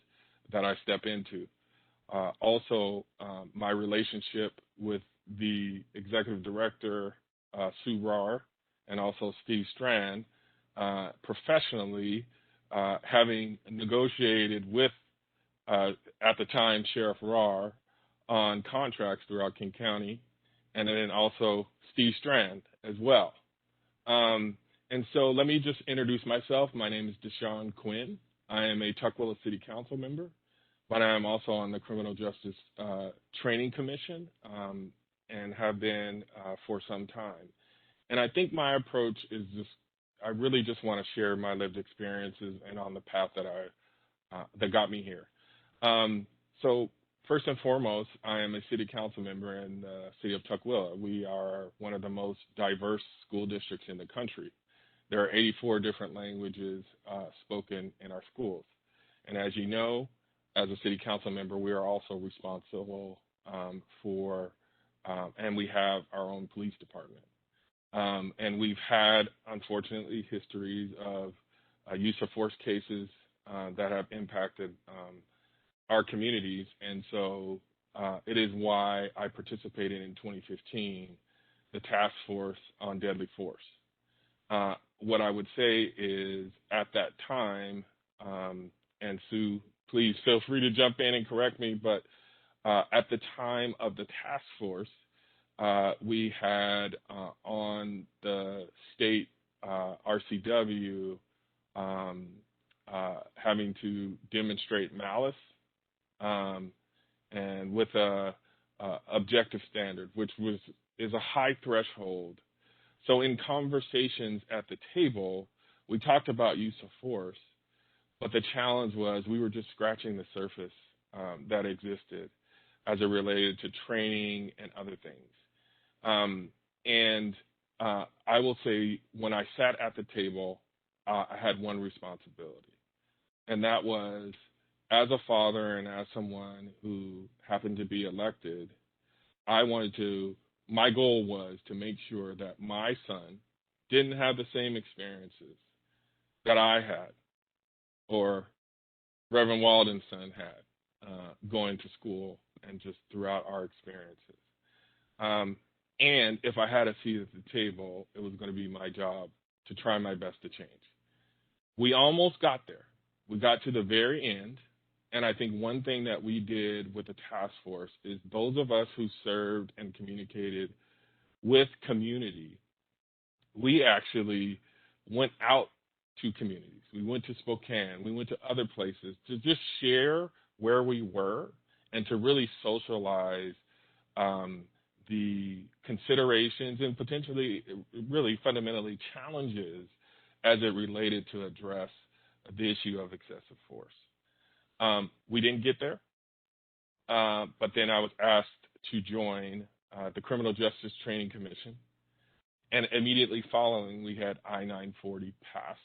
that I step into. Also, my relationship with the executive director, Sue Rahr, and also Steve Strand, professionally, having negotiated with, at the time, Sheriff Rahr on contracts throughout King County, and then also Steve Strand as well. And so let me just introduce myself. My name is Deshawn Quinn. I am a Tukwila City Council member, but I am also on the Criminal Justice Training Commission, and have been for some time. And I think my approach is I really just want to share my lived experiences and on the path that got me here. So first and foremost, I am a city council member in the city of Tukwila. We are one of the most diverse school districts in the country. There are 84 different languages spoken in our schools. And as you know, as a city council member, we are also responsible for, and we have our own police department. And we've had, unfortunately, histories of use of force cases that have impacted our communities. And so it is why I participated in 2015, the task force on deadly force. What I would say is at that time, and Sue, please feel free to jump in and correct me, but at the time of the task force, we had on the state RCW having to demonstrate malice, and with a objective standard, which is a high threshold. So in conversations at the table, we talked about use of force, but the challenge was we were just scratching the surface that existed as it related to training and other things. I will say when I sat at the table, I had one responsibility, and that was, as a father and as someone who happened to be elected, my goal was to make sure that my son didn't have the same experiences that I had or Reverend Walden's son had going to school and just throughout our experiences. And if I had a seat at the table, it was going to be my job to try my best to change. We almost got there. We got to the very end. And I think one thing that we did with the task force is those of us who served and communicated with community, we actually went out to communities. We went to Spokane. We went to other places to just share where we were and to really socialize the considerations and potentially really fundamentally challenges as it related to address the issue of excessive force. We didn't get there, but then I was asked to join the Criminal Justice Training Commission, and immediately following, we had I-940 passed.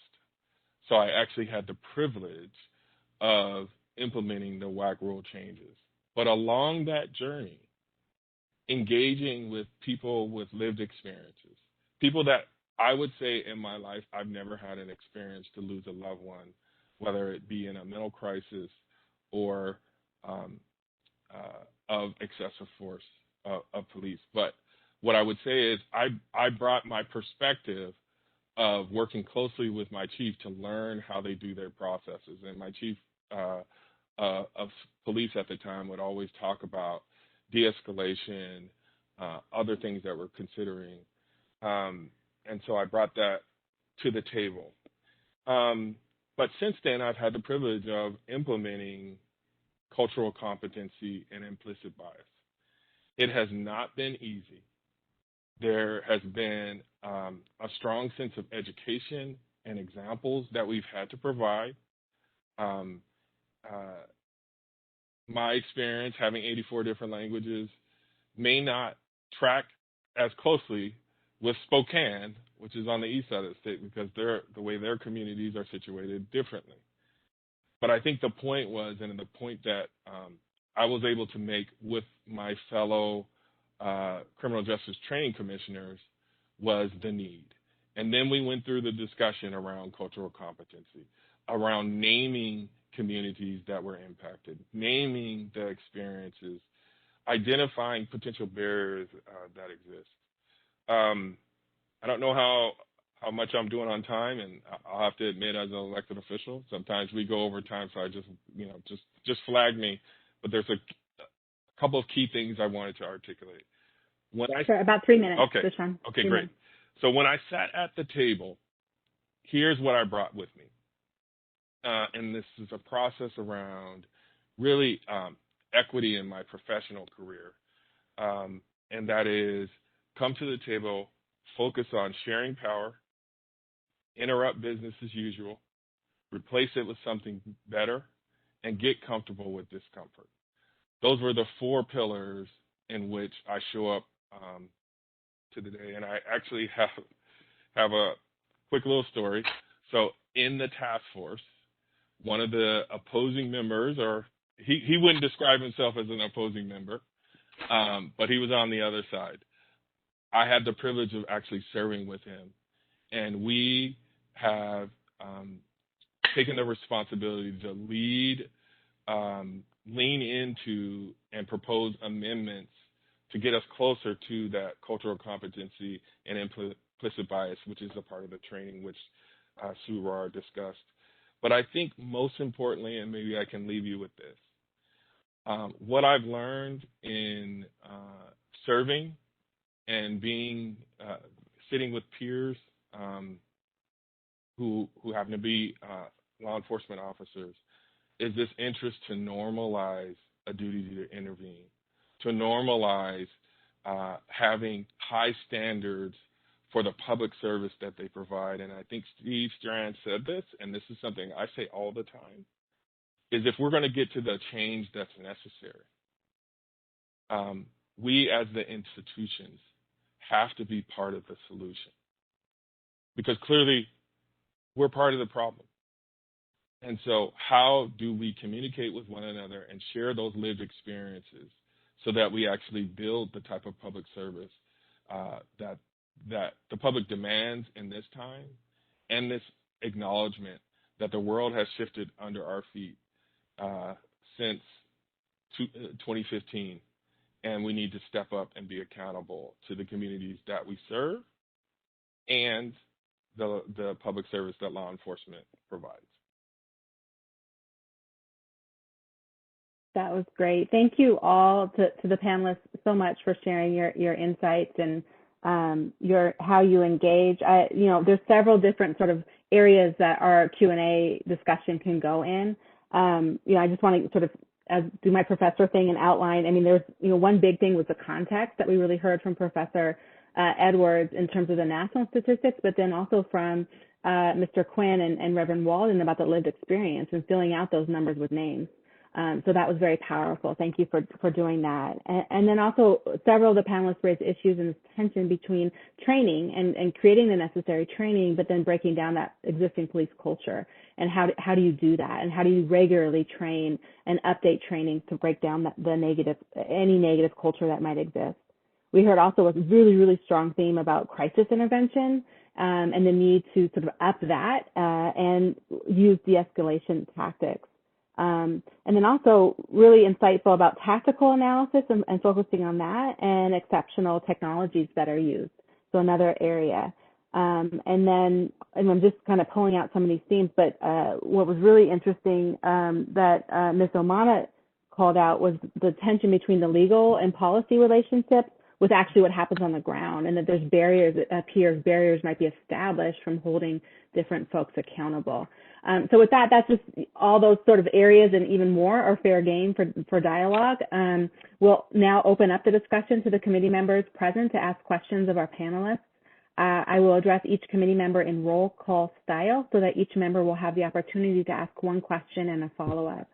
So I actually had the privilege of implementing the WAC rule changes. But along that journey, engaging with people with lived experiences, people that I would say in my life I've never had an experience to lose a loved one, whether it be in a mental crisis or of excessive force of police. But what I would say is I brought my perspective of working closely with my chief to learn how they do their processes. And my chief of police at the time would always talk about de-escalation, other things that we're considering. And so I brought that to the table. But since then, I've had the privilege of implementing cultural competency and implicit bias. It has not been easy. There has been a strong sense of education and examples that we've had to provide. My experience having 84 different languages may not track as closely with Spokane, which is on the east side of the state, because the way their communities are situated differently. But I think the point was, and the point that I was able to make with my fellow criminal justice training commissioners was the need. And then we went through the discussion around cultural competency, around naming communities that were impacted, naming the experiences, identifying potential barriers that exist. I don't know how much I'm doing on time, and I'll have to admit, as an elected official, sometimes we go over time, so I just flag me. But there's a couple of key things I wanted to articulate. Sure, about 3 minutes. Okay. Deshawn. Okay, great. So when I sat at the table, here's what I brought with me. And this is a process around really equity in my professional career. And that is come to the table, focus on sharing power, interrupt business as usual, replace it with something better, and get comfortable with discomfort. Those were the 4 pillars in which I show up to the day. And I actually have a quick little story. So in the task force, one of the opposing members, or he wouldn't describe himself as an opposing member, but he was on the other side. I had the privilege of actually serving with him. And we have taken the responsibility to lead, lean into, and propose amendments to get us closer to that cultural competency and implicit bias, which is a part of the training which Sue Rar discussed. But I think most importantly, and maybe I can leave you with this, what I've learned in serving and being sitting with peers who happen to be law enforcement officers is this interest to normalize a duty to intervene, to normalize having high standards for the public service that they provide. And I think Steve Strand said this, and this is something I say all the time, is if we're going to get to the change that's necessary, we as the institutions have to be part of the solution. Because clearly, we're part of the problem. And so how do we communicate with one another and share those lived experiences so that we actually build the type of public service that the public demands in this time, and this acknowledgement that the world has shifted under our feet since 2015, and we need to step up and be accountable to the communities that we serve and the public service that law enforcement provides. That was great. Thank you all to the panelists so much for sharing your insights and how you engage. There's several different sort of areas that our Q&A discussion can go in. I just want to sort of do my professor thing and outline. I mean, there's one big thing was the context that we really heard from Professor Edwards in terms of the national statistics, but then also from Mr. Quinn and Reverend Walden about the lived experience and filling out those numbers with names. So that was very powerful. Thank you for doing that. And then also several of the panelists raised issues and tension between training and creating the necessary training, but then breaking down that existing police culture. And how do you do that? And how do you regularly train and update training to break down any negative culture that might exist? We heard also a really, really strong theme about crisis intervention and the need to sort of up that and use de-escalation tactics. And then also really insightful about tactical analysis and focusing on that, and exceptional technologies that are used. So another area. And I'm just kind of pulling out some of these themes, but what was really interesting that Ms. Omana called out was the tension between the legal and policy relationships with actually what happens on the ground, and that there's barriers, it appears barriers might be established from holding different folks accountable. So with that, that's just all those sort of areas and even more are fair game for dialogue. We'll now open up the discussion to the committee members present to ask questions of our panelists. I will address each committee member in roll call style so that each member will have the opportunity to ask one question and a follow-up.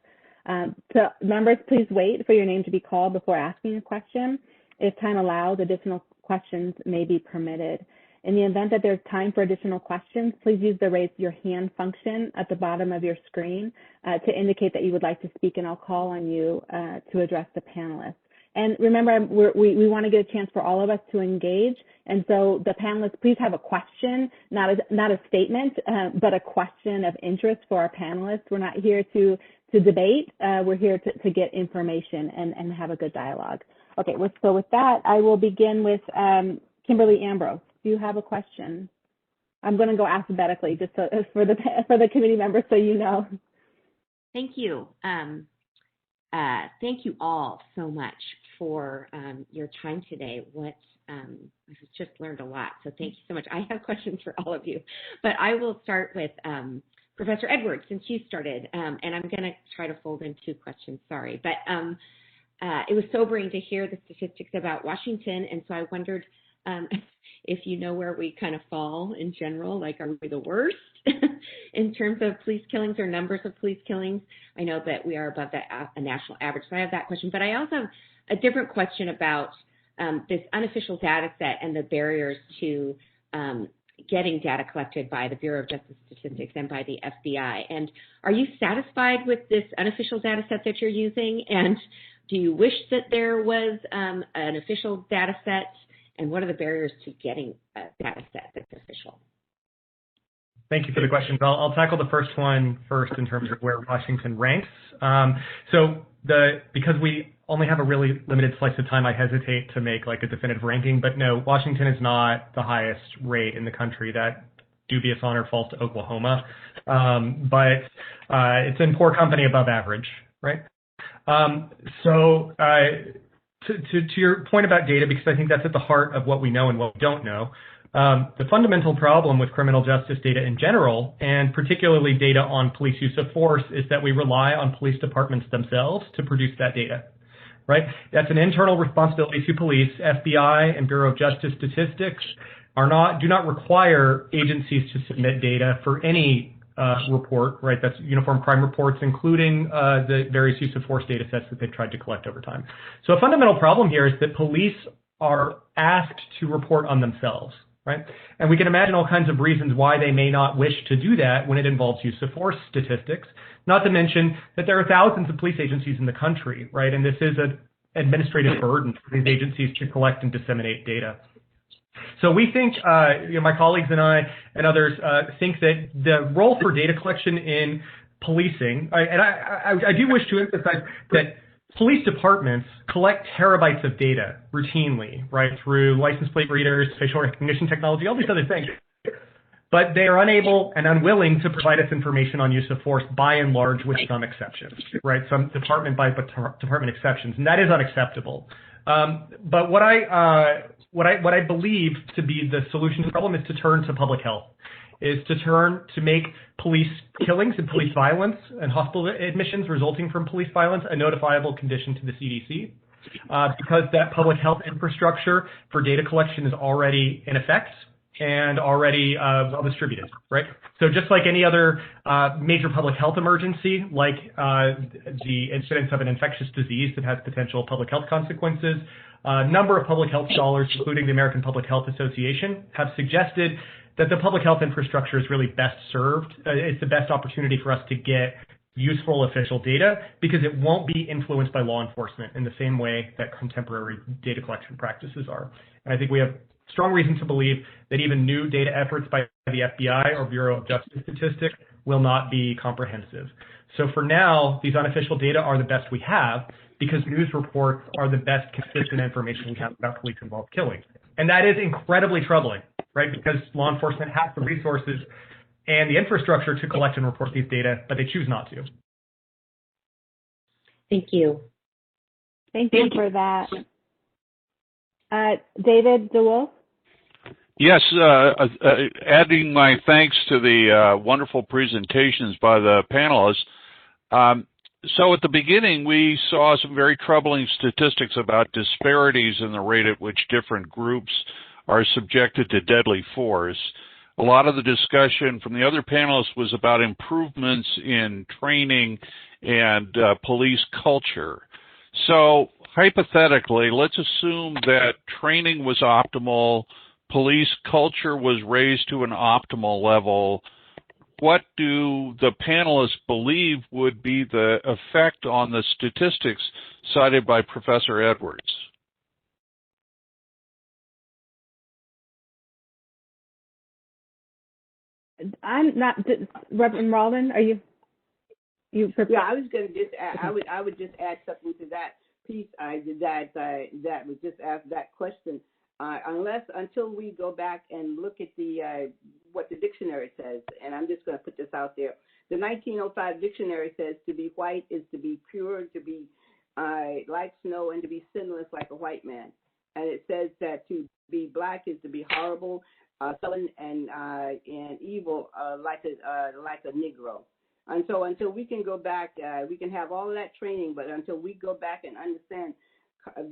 So members, please wait for your name to be called before asking a question. If time allows, additional questions may be permitted. In the event that there's time for additional questions, please use the raise your hand function at the bottom of your screen to indicate that you would like to speak, and I'll call on you to address the panelists. And remember, we want to get a chance for all of us to engage. And so the panelists, please have a question, not a statement, but a question of interest for our panelists. We're not here to debate. We're here to get information and have a good dialogue. Okay, so with that, I will begin with Kimberly Ambrose. Do you have a question? I'm going to go alphabetically just for the committee members so you know. Thank you. Thank you all so much for your time today. I've just learned a lot, so thank you so much. I have questions for all of you, but I will start with Professor Edwards, since you started, and I'm going to try to fold in two questions, sorry. But it was sobering to hear the statistics about Washington, and so I wondered if you know where we kind of fall in general, like are we the worst in terms of police killings or numbers of police killings? I know that we are above a national average, so I have that question. But I also have a different question about this unofficial data set and the barriers to getting data collected by the Bureau of Justice Statistics and by the FBI. And are you satisfied with this unofficial data set that you're using? And do you wish that there was an official data set? And what are the barriers to getting a data set that's official? Thank you for the questions. I'll tackle the first one first in terms of where Washington ranks. Because we only have a really limited slice of time, I hesitate to make like a definitive ranking, but no, Washington is not the highest rate in the country. That dubious honor falls to Oklahoma, but it's in poor company above average, right? To your point about data, because I think that's at the heart of what we know and what we don't know, the fundamental problem with criminal justice data in general, and particularly data on police use of force, is that we rely on police departments themselves to produce that data, right? That's an internal responsibility to police. FBI and Bureau of Justice Statistics do not require agencies to submit data for any report, right? That's uniform crime reports, including the various use of force data sets that they've tried to collect over time. So a fundamental problem here is that police are asked to report on themselves, right? And we can imagine all kinds of reasons why they may not wish to do that when it involves use of force statistics, not to mention that there are thousands of police agencies in the country, right? And this is an administrative burden for these agencies to collect and disseminate data. So we think, my colleagues and I and others think that the role for data collection in policing, I do wish to emphasize that police departments collect terabytes of data routinely, right, through license plate readers, facial recognition technology, all these other things. But they are unable and unwilling to provide us information on use of force by and large, with some exceptions, right? Some department by department exceptions, and that is unacceptable. But what I believe to be the solution to the problem is to turn to public health, is to make police killings and police violence and hospital admissions resulting from police violence a notifiable condition to the CDC, because that public health infrastructure for data collection is already in effect and already well distributed, right? So just like any other major public health emergency, like the incidence of an infectious disease that has potential public health consequences, a number of public health scholars, including the American Public Health Association, have suggested that the public health infrastructure is really best served. It's the best opportunity for us to get useful official data because it won't be influenced by law enforcement in the same way that contemporary data collection practices are. And I think we have strong reason to believe that even new data efforts by the FBI or Bureau of Justice Statistics will not be comprehensive. So for now, these unofficial data are the best we have because news reports are the best consistent information we have about police-involved killings. And that is incredibly troubling, right? Because law enforcement has the resources and the infrastructure to collect and report these data, but they choose not to. Thank you. Thank you for that. David DeWolf? Yes, adding my thanks to the wonderful presentations by the panelists. So at the beginning, we saw some very troubling statistics about disparities in the rate at which different groups are subjected to deadly force. A lot of the discussion from the other panelists was about improvements in training and police culture. So hypothetically, let's assume that training was optimal, police culture was raised to an optimal level. What do the panelists believe would be the effect on the statistics cited by Professor Edwards? I'm not, Reverend Walden, are you prepared? Yeah, I was going to just add, I would just add something to that piece that was just asked that question. Until we go back and look at the what the dictionary says, and I'm just going to put this out there. The 1905 dictionary says to be white is to be pure, to be like snow, and to be sinless like a white man. And it says that to be black is to be horrible, sullen, and evil, like a Negro. And so until we can go back, we can have all of that training, but until we go back and understand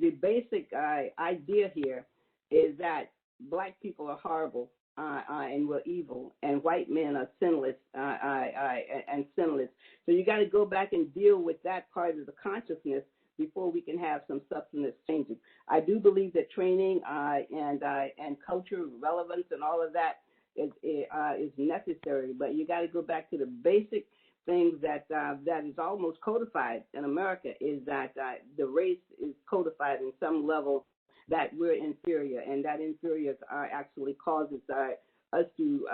the basic idea here is that black people are horrible and we're evil, and white men are sinless and sinless. So you got to go back and deal with that part of the consciousness before we can have some substantive changes. I do believe that training and culture relevance and all of that is necessary, but you got to go back to the basic things that is almost codified in America, is that the race is codified in some level that we're inferior, and that inferior actually causes us to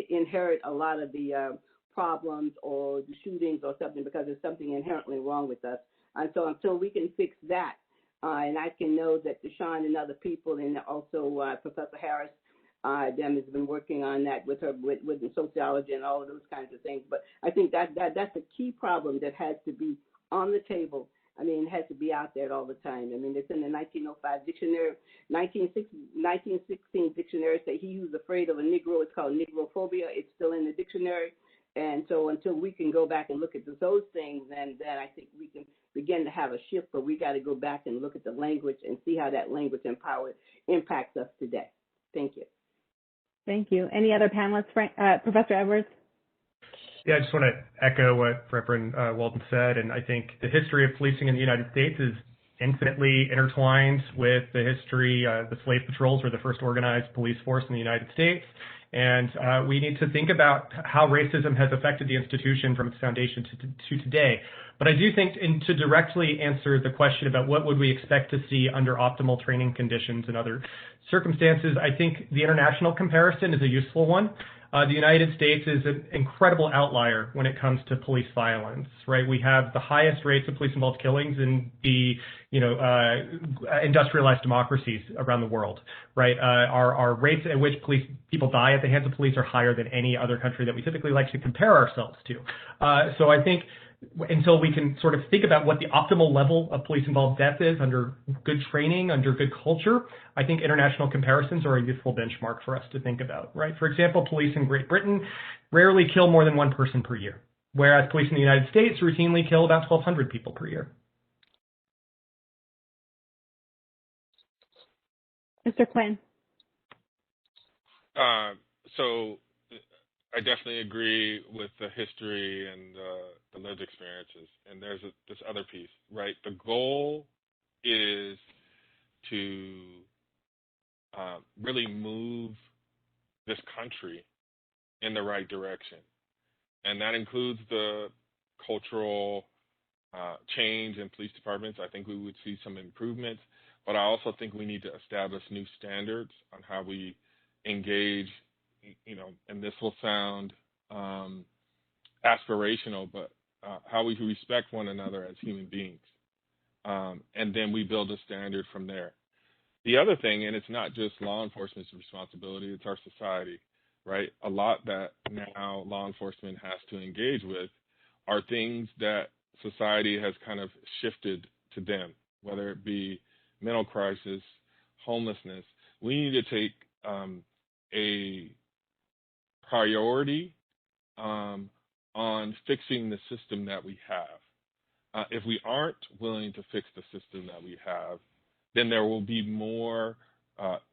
inherit a lot of the problems or the shootings or something, because there's something inherently wrong with us. And so until we can fix that, and I can know that Deshawn and other people, and also Professor Harris, them has been working on that with her, with the sociology and all of those kinds of things. But I think that's a key problem that has to be on the table. I mean, it has to be out there all the time. I mean, it's in the 1905 dictionary, 1916 dictionary say he who's afraid of a Negro, it's called Negrophobia. It's still in the dictionary. And so until we can go back and look at those things, then I think we can begin to have a shift, but we got to go back and look at the language and see how that language impacts us today. Thank you. Thank you. Any other panelists? Professor Edwards? Yeah, I just want to echo what Reverend Walden said, and I think the history of policing in the United States is infinitely intertwined with the history. The slave patrols were the first organized police force in the United States, and we need to think about how racism has affected the institution from its foundation to today. But I do think, to directly answer the question about what would we expect to see under optimal training conditions and other circumstances, I think the international comparison is a useful one. The United States is an incredible outlier when it comes to police violence, right? We have the highest rates of police-involved killings in the, industrialized democracies around the world, right? Our rates at which people die at the hands of police are higher than any other country that we typically like to compare ourselves to. So I think until we can sort of think about what the optimal level of police-involved death is under good training, under good culture, I think international comparisons are a useful benchmark for us to think about, right? For example, police in Great Britain rarely kill more than one person per year, whereas police in the United States routinely kill about 1,200 people per year. Mr. Quinn. So I definitely agree with the history and the lived experiences. And there's this other piece, right? The goal is to really move this country in the right direction. And that includes the cultural change in police departments. I think we would see some improvements. But I also think we need to establish new standards on how we engage, and this will sound aspirational, but how we respect one another as human beings. And then we build a standard from there. The other thing, and it's not just law enforcement's responsibility, it's our society, right? A lot that now law enforcement has to engage with are things that society has kind of shifted to them, whether it be mental crisis, homelessness. We need to take a priority on fixing the system that we have. If we aren't willing to fix the system that we have, then there will be more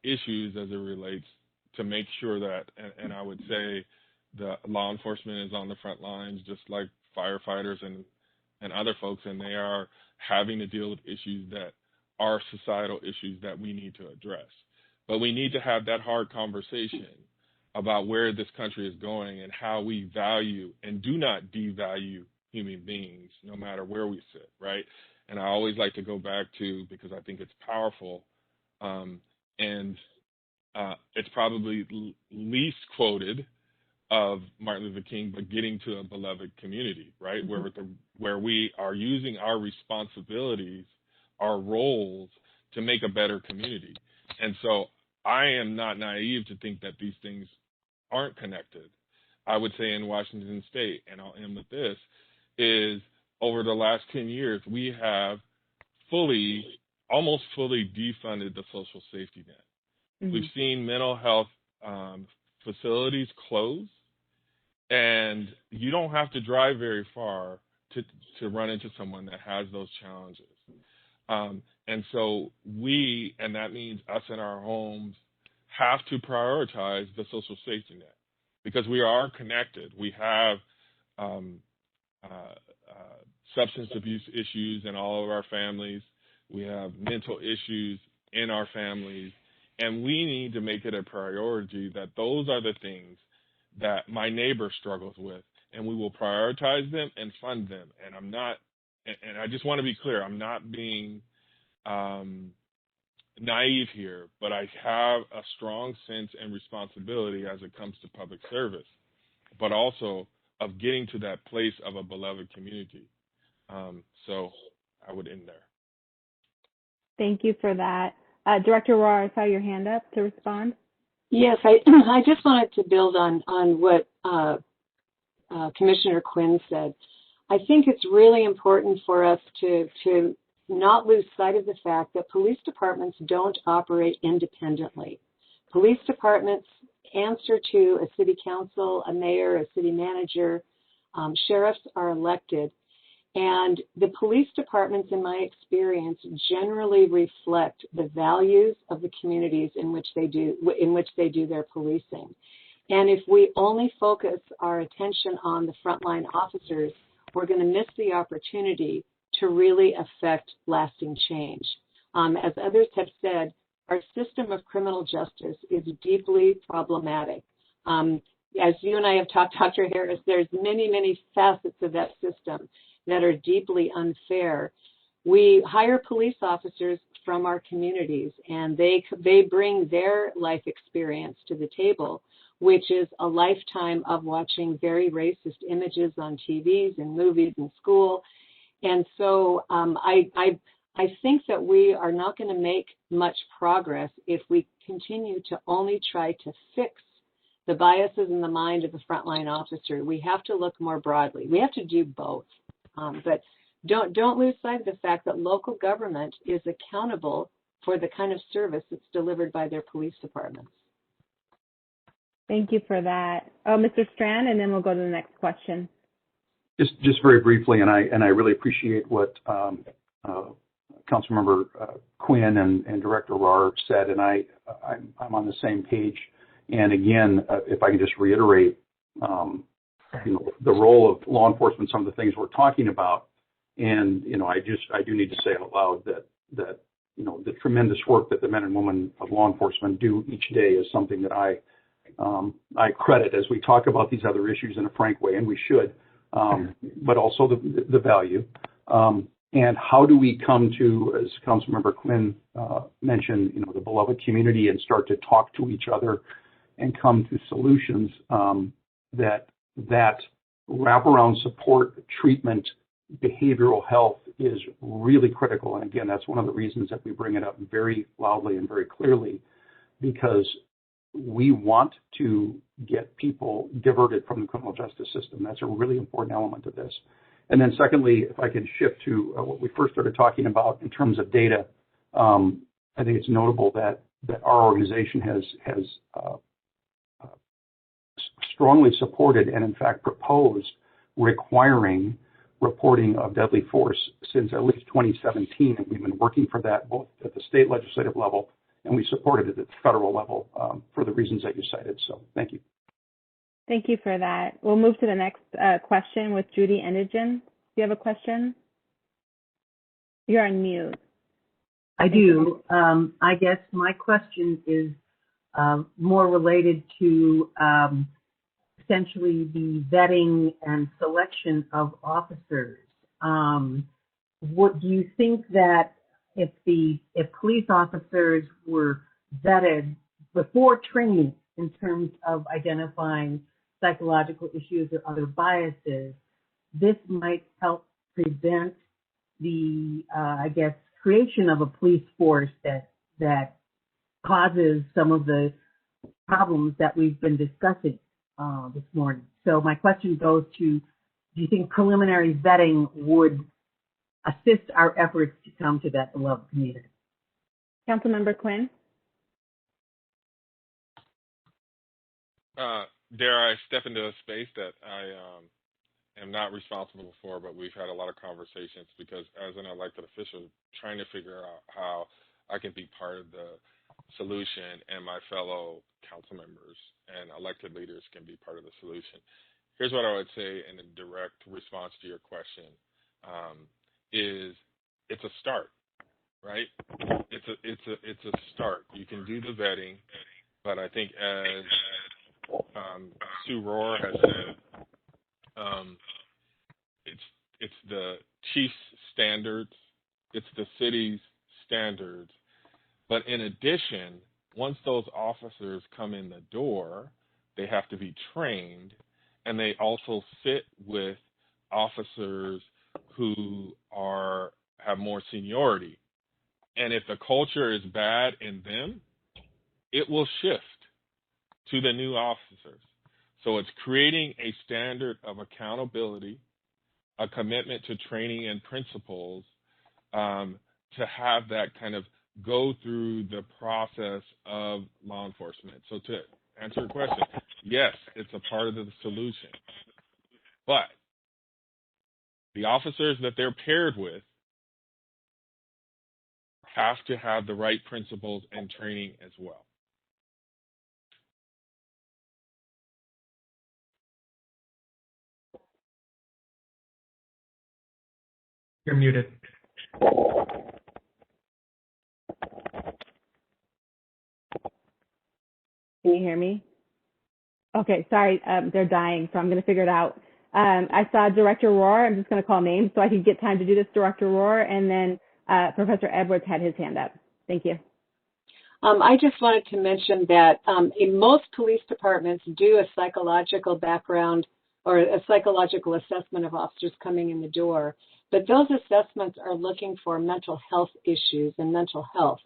issues as it relates to make sure that, and I would say the law enforcement is on the front lines, just like firefighters and other folks, and they are having to deal with issues that are societal issues that we need to address. But we need to have that hard conversation about where this country is going and how we value and do not devalue human beings, no matter where we sit, right? And I always like to go back to, because I think it's powerful, and it's probably least quoted of Martin Luther King, but getting to a beloved community, right? Mm-hmm. Where we are using our responsibilities, our roles to make a better community. And so I am not naive to think that these things aren't connected. I would say in Washington State, and I'll end with this, is over the last 10 years, we have almost fully defunded the social safety net. Mm-hmm. We've seen mental health facilities close, and you don't have to drive very far to run into someone that has those challenges. And so and that means us in our homes, have to prioritize the social safety net because we are connected. We have substance abuse issues in all of our families. We have mental issues in our families. And we need to make it a priority that those are the things that my neighbor struggles with, and we will prioritize them and fund them. And I just want to be clear, I'm not being naive here, but I have a strong sense and responsibility as it comes to public service, but also of getting to that place of a beloved community. So I would end there. Thank you for that. Director Rohr, I saw your hand up to respond. Yes, I just wanted to build on what Commissioner Quinn said. I think it's really important for us to not lose sight of the fact that police departments don't operate independently. Police departments answer to a city council, a mayor, a city manager. Sheriffs are elected. And the police departments, in my experience, generally reflect the values of the communities in which they do their policing. And if we only focus our attention on the frontline officers, we're going to miss the opportunity to really affect lasting change. As others have said, our system of criminal justice is deeply problematic. As you and I have talked, Dr. Harris, there's many, many facets of that system that are deeply unfair. We hire police officers from our communities, and they bring their life experience to the table, which is a lifetime of watching very racist images on TVs and movies and school. And so I think that we are not going to make much progress if we continue to only try to fix the biases in the mind of the frontline officer. We have to look more broadly. We have to do both. But don't lose sight of the fact that local government is accountable for the kind of service that's delivered by their police departments. Thank you for that. Oh, Mr. Strand, and then we'll go to the next question. Just very briefly, and I really appreciate what Councilmember Quinn and Director Rahr said, and I'm on the same page. And again, if I can just reiterate, the role of law enforcement, some of the things we're talking about, and I do need to say out loud that the tremendous work that the men and women of law enforcement do each day is something that I credit as we talk about these other issues in a frank way, and we should, but also the value. And how do we come to, as Councilmember Quinn mentioned, the beloved community and start to talk to each other and come to solutions that wraparound support, treatment, behavioral health is really critical. And again, that's one of the reasons that we bring it up very loudly and very clearly, because we want to get people diverted from the criminal justice system. That's a really important element of this. And then secondly, if I could shift to what we first started talking about in terms of data, I think it's notable that our organization has strongly supported and in fact proposed requiring reporting of deadly force since at least 2017. And we've been working for that both at the state legislative level, and we supported it at the federal level for the reasons that you cited. So thank you. Thank you for that. We'll move to the next question with Judy Endigen. Do you have a question? You're on mute. I do. I guess my question is more related to essentially the vetting and selection of officers. What do you think that if police officers were vetted before training in terms of identifying psychological issues or other biases, this might help prevent the, creation of a police force that causes some of the problems that we've been discussing this morning. So my question goes to, do you think preliminary vetting would assist our efforts to come to that beloved community? Councilmember Quinn? Dare I step into a space that I am not responsible for, but we've had a lot of conversations because as an elected official, trying to figure out how I can be part of the solution and my fellow council members and elected leaders can be part of the solution. Here's what I would say in a direct response to your question, is it's a start, right? It's a start. You can do the vetting, but I think as Sue Rohr has said, it's the chief's standards, it's the city's standards, but in addition, once those officers come in the door, they have to be trained, and they also sit with officers who have more seniority. And if the culture is bad in them, it will shift to the new officers. So it's creating a standard of accountability, a commitment to training and principles, to have that kind of go through the process of law enforcement. So to answer your question, yes, it's a part of the solution. But The officers that they're paired with have to have the right principles and training as well. You're muted. Can you hear me? Okay, sorry, they're dying, so I'm going to figure it out. I saw Director Rohr. I'm just going to call names so I can get time to do this. Director Rohr, and then Professor Edwards had his hand up. Thank you. I just wanted to mention that in most police departments do a psychological background or a psychological assessment of officers coming in the door, but those assessments are looking for mental health issues and mental health.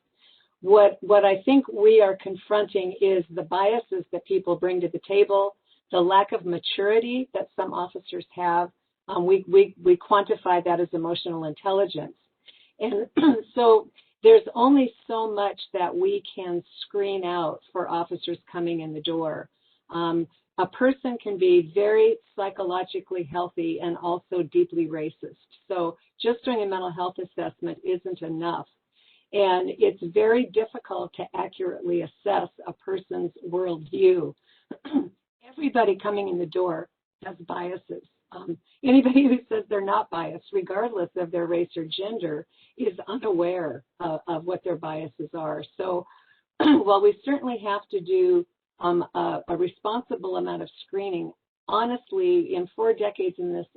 What I think we are confronting is the biases that people bring to the table, the lack of maturity that some officers have. We quantify that as emotional intelligence. And so there's only so much that we can screen out for officers coming in the door. A person can be very psychologically healthy and also deeply racist. So just doing a mental health assessment isn't enough. And it's very difficult to accurately assess a person's worldview. Everybody coming in the door has biases. Anybody who says they're not biased, regardless of their race or gender, is unaware of what their biases are. So while we certainly have to do a responsible amount of screening, honestly, in 4 decades in this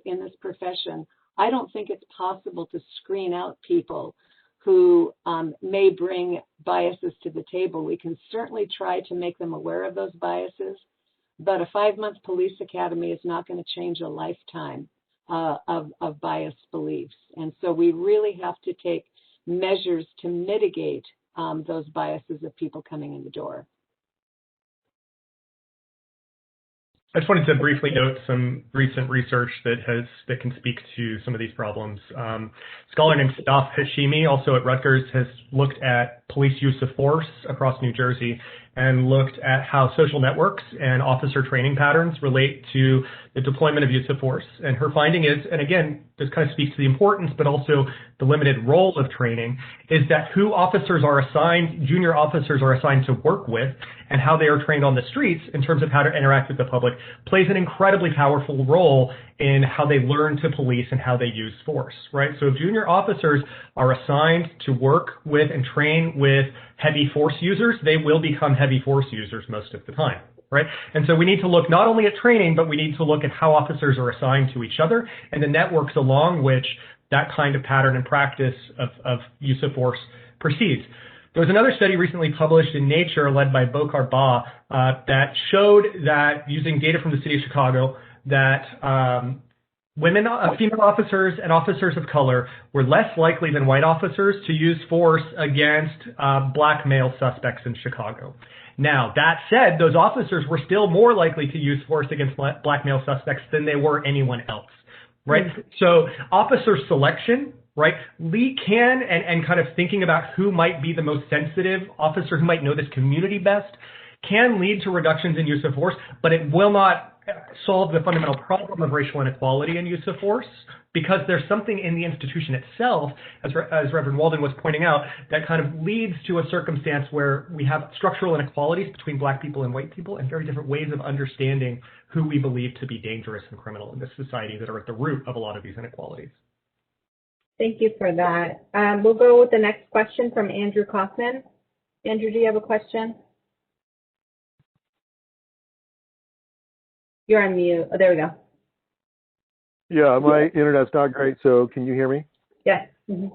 profession, I don't think it's possible to screen out people who may bring biases to the table. We can certainly try to make them aware of those biases, but a 5-month police academy is not going to change a lifetime of biased beliefs. And so we really have to take measures to mitigate those biases of people coming in the door. I just wanted to briefly note some recent research that can speak to some of these problems. A scholar named Staf Hashimi, also at Rutgers, has looked at police use of force across New Jersey and looked at how social networks and officer training patterns relate to the deployment of use of force. And her finding is, and again, this kind of speaks to the importance, but also the limited role of training, is that who officers are assigned, junior officers are assigned to work with, and how they are trained on the streets in terms of how to interact with the public plays an incredibly powerful role in how they learn to police and how they use force, right? So if junior officers are assigned to work with and train with heavy force users, they will become heavy force users most of the time, right? And so we need to look not only at training, but we need to look at how officers are assigned to each other and the networks along which that kind of pattern and practice of use of force proceeds. There was another study recently published in Nature led by Bokhar Ba that showed that using data from the city of Chicago that female officers and officers of color were less likely than white officers to use force against black male suspects in Chicago. Now, that said, those officers were still more likely to use force against black male suspects than they were anyone else, right? Mm-hmm. So officer selection, right, and kind of thinking about who might be the most sensitive officer, who might know this community best, can lead to reductions in use of force, but it will not solve the fundamental problem of racial inequality in use of force, because there's something in the institution itself, as Reverend Walden was pointing out, that kind of leads to a circumstance where we have structural inequalities between black people and white people and very different ways of understanding who we believe to be dangerous and criminal in this society that are at the root of a lot of these inequalities. Thank you for that. We'll go with the next question from Andrew Kaufman. Andrew, do you have a question? You're on mute. Oh, there we go. Yeah, my internet's not great, so can you hear me? Yes. Mm-hmm.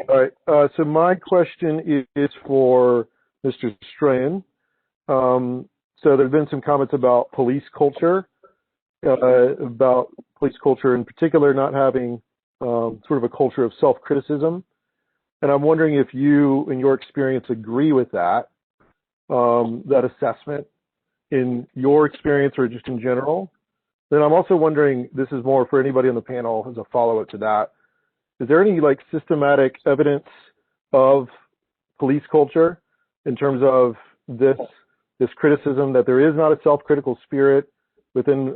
All right. So my question is for Mr. Strahan. So there have been some comments about police culture, in particular not having sort of a culture of self-criticism. And I'm wondering if you, in your experience, agree with that assessment in your experience or just in general. Then I'm also wondering, this is more for anybody on the panel as a follow-up to that, is there any like systematic evidence of police culture in terms of this criticism that there is not a self-critical spirit within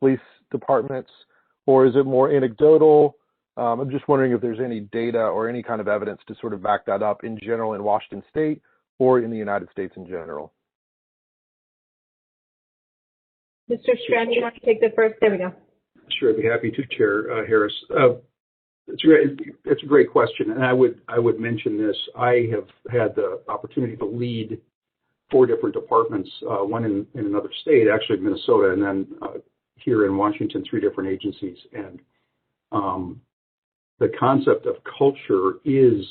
police departments, or is it more anecdotal? I'm just wondering if there's any data or any kind of evidence to sort of back that up in general in Washington State or in the United States in general. Mr. Strand, you want to take the first? There we go. Sure, I'd be happy to, Chair Harris. It's a great question, and I would mention this. I have had the opportunity to lead 4 different departments, one in another state, actually Minnesota, and then here in Washington, 3 different agencies. And the concept of culture is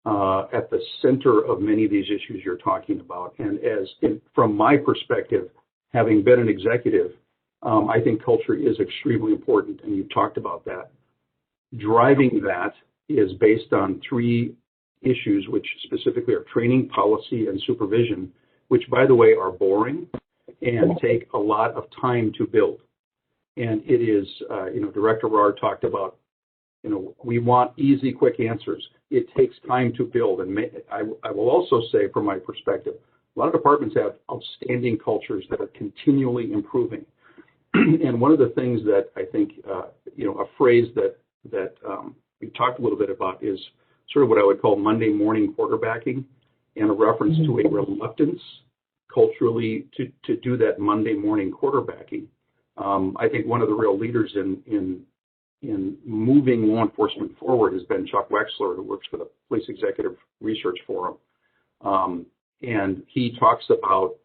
at the center of many of these issues you're talking about. And from my perspective, having been an executive, I think culture is extremely important, and you've talked about that. Driving that is based on 3 issues, which specifically are training, policy, and supervision, which, by the way, are boring and take a lot of time to build. And it is, Director Rahr talked about, we want easy, quick answers. It takes time to build. And I will also say, from my perspective, a lot of departments have outstanding cultures that are continually improving. And one of the things that I think, a phrase that we talked a little bit about is sort of what I would call Monday morning quarterbacking, and a reference to a reluctance culturally to do that Monday morning quarterbacking. I think one of the real leaders in moving law enforcement forward has been Chuck Wexler, who works for the Police Executive Research Forum. And he talks about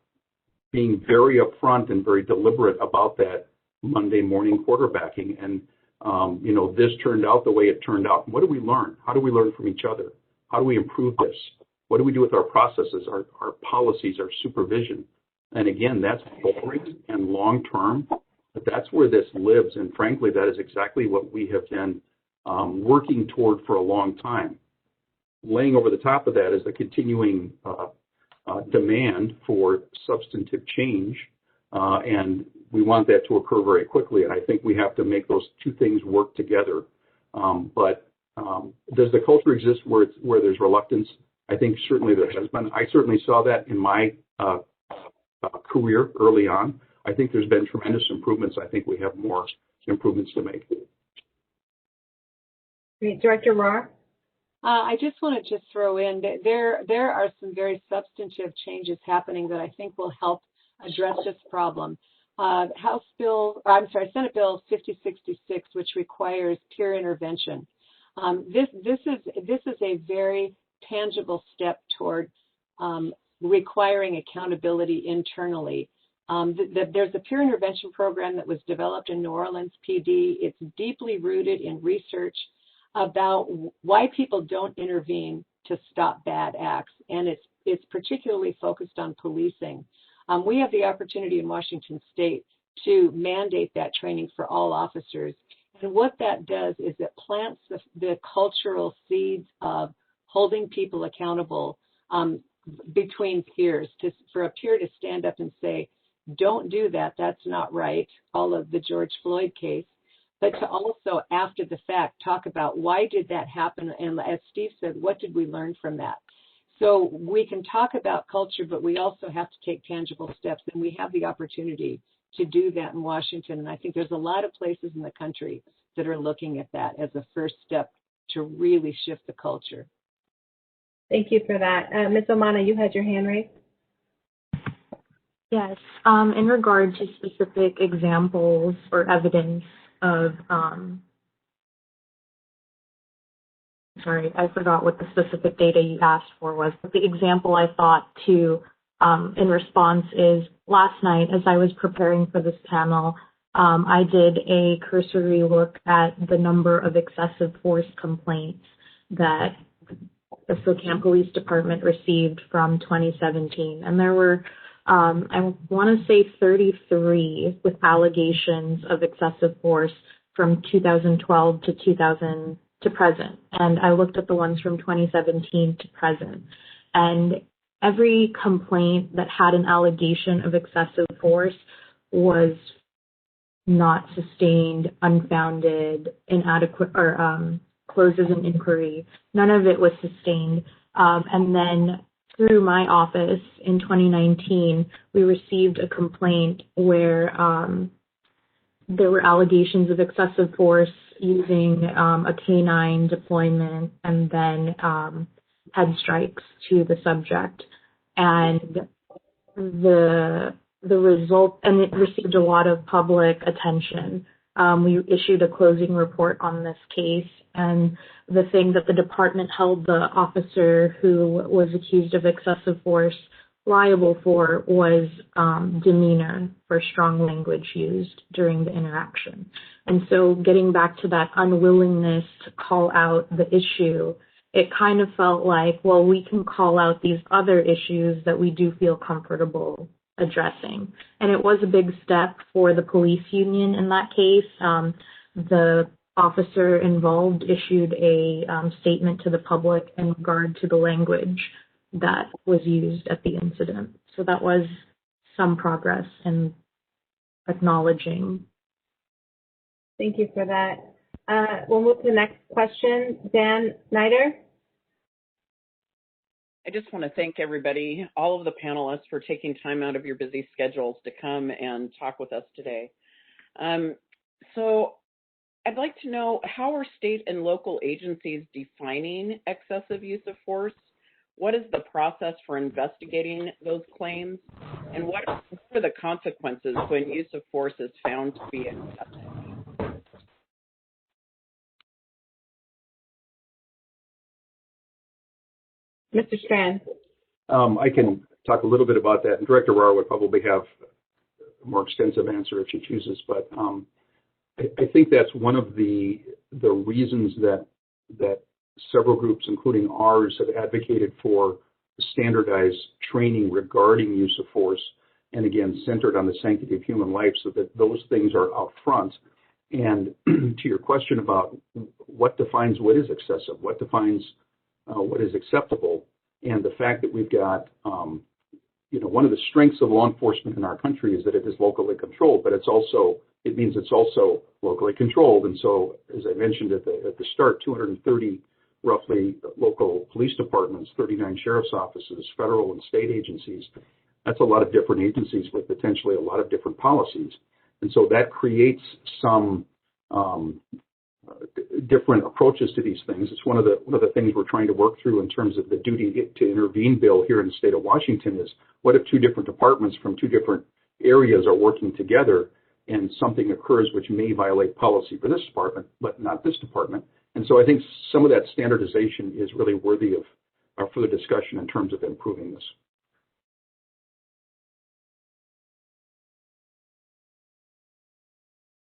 being very upfront and very deliberate about that Monday morning quarterbacking. And, this turned out the way it turned out. What do we learn? How do we learn from each other? How do we improve this? What do we do with our processes, our policies, our supervision? And again, that's boring and long-term, but that's where this lives. And frankly, that is exactly what we have been working toward for a long time. Laying over the top of that is the continuing demand for substantive change, and we want that to occur very quickly. And I think we have to make those 2 things work together. But does the culture exist where there's reluctance? I think certainly there has been. I certainly saw that in my career early on. I think there's been tremendous improvements. I think we have more improvements to make. Great. Director Rahr? I just want to throw in that there are some very substantive changes happening that I think will help address this problem. Senate Bill 5066, which requires peer intervention. This is a very tangible step toward requiring accountability internally. There's a peer intervention program that was developed in New Orleans PD. It's deeply rooted in research about why people don't intervene to stop bad acts, and it's particularly focused on policing. We have the opportunity in Washington State to mandate that training for all officers, and what that does is it plants the cultural seeds of holding people accountable between peers, for a peer to stand up and say, don't do that, that's not right, all of the George Floyd case, but to also, after the fact, talk about why did that happen, and as Steve said, what did we learn from that? So we can talk about culture, but we also have to take tangible steps, and we have the opportunity to do that in Washington, and I think there's a lot of places in the country that are looking at that as a first step to really shift the culture. Thank you for that. Ms. Omana, you had your hand raised. Yes, in regard to specific examples or evidence of, sorry, I forgot what the specific data you asked for was, but the example I thought to in response is last night as I was preparing for this panel, I did a cursory look at the number of excessive force complaints that the Spokane Police Department received from 2017. And there were, I want to say 33 with allegations of excessive force from 2012 to present. And I looked at the ones from 2017 to present. And every complaint that had an allegation of excessive force was not sustained, unfounded, inadequate, or closes an inquiry. None of it was sustained. And then through my office in 2019, we received a complaint where there were allegations of excessive force using a canine deployment and then head strikes to the subject. And the result, and it received a lot of public attention. We issued a closing report on this case, and the thing that the department held the officer who was accused of excessive force liable for was demeanor for strong language used during the interaction. And so getting back to that unwillingness to call out the issue, it kind of felt like, well, we can call out these other issues that we do feel comfortable addressing. And it was a big step for the police union in that case. The officer involved issued a statement to the public in regard to the language that was used at the incident. So that was some progress in acknowledging. Thank you for that. We'll move to the next question. Dan Snyder. I just want to thank everybody, all of the panelists, for taking time out of your busy schedules to come and talk with us today. So I'd like to know, how are state and local agencies defining excessive use of force? What is the process for investigating those claims? And what are the consequences when use of force is found to be excessive? Mr. Strand. I can talk a little bit about that, and Director Rahr would probably have a more extensive answer if she chooses. But I think that's one of the reasons that several groups, including ours, have advocated for standardized training regarding use of force, and again, centered on the sanctity of human life, so that those things are out front. And to your question about what defines what is excessive, what defines what is acceptable, and the fact that we've got, one of the strengths of law enforcement in our country is that it is locally controlled, but it means it's also locally controlled. And so, as I mentioned at the start, 230 roughly local police departments, 39 sheriff's offices, federal and state agencies. That's a lot of different agencies with potentially a lot of different policies. And so that creates some different approaches to these things. It's one of the things we're trying to work through in terms of the duty to intervene bill here in the state of Washington is, what if two different departments from two different areas are working together and something occurs which may violate policy for this department, but not this department? And so I think some of that standardization is really worthy of our further discussion in terms of improving this.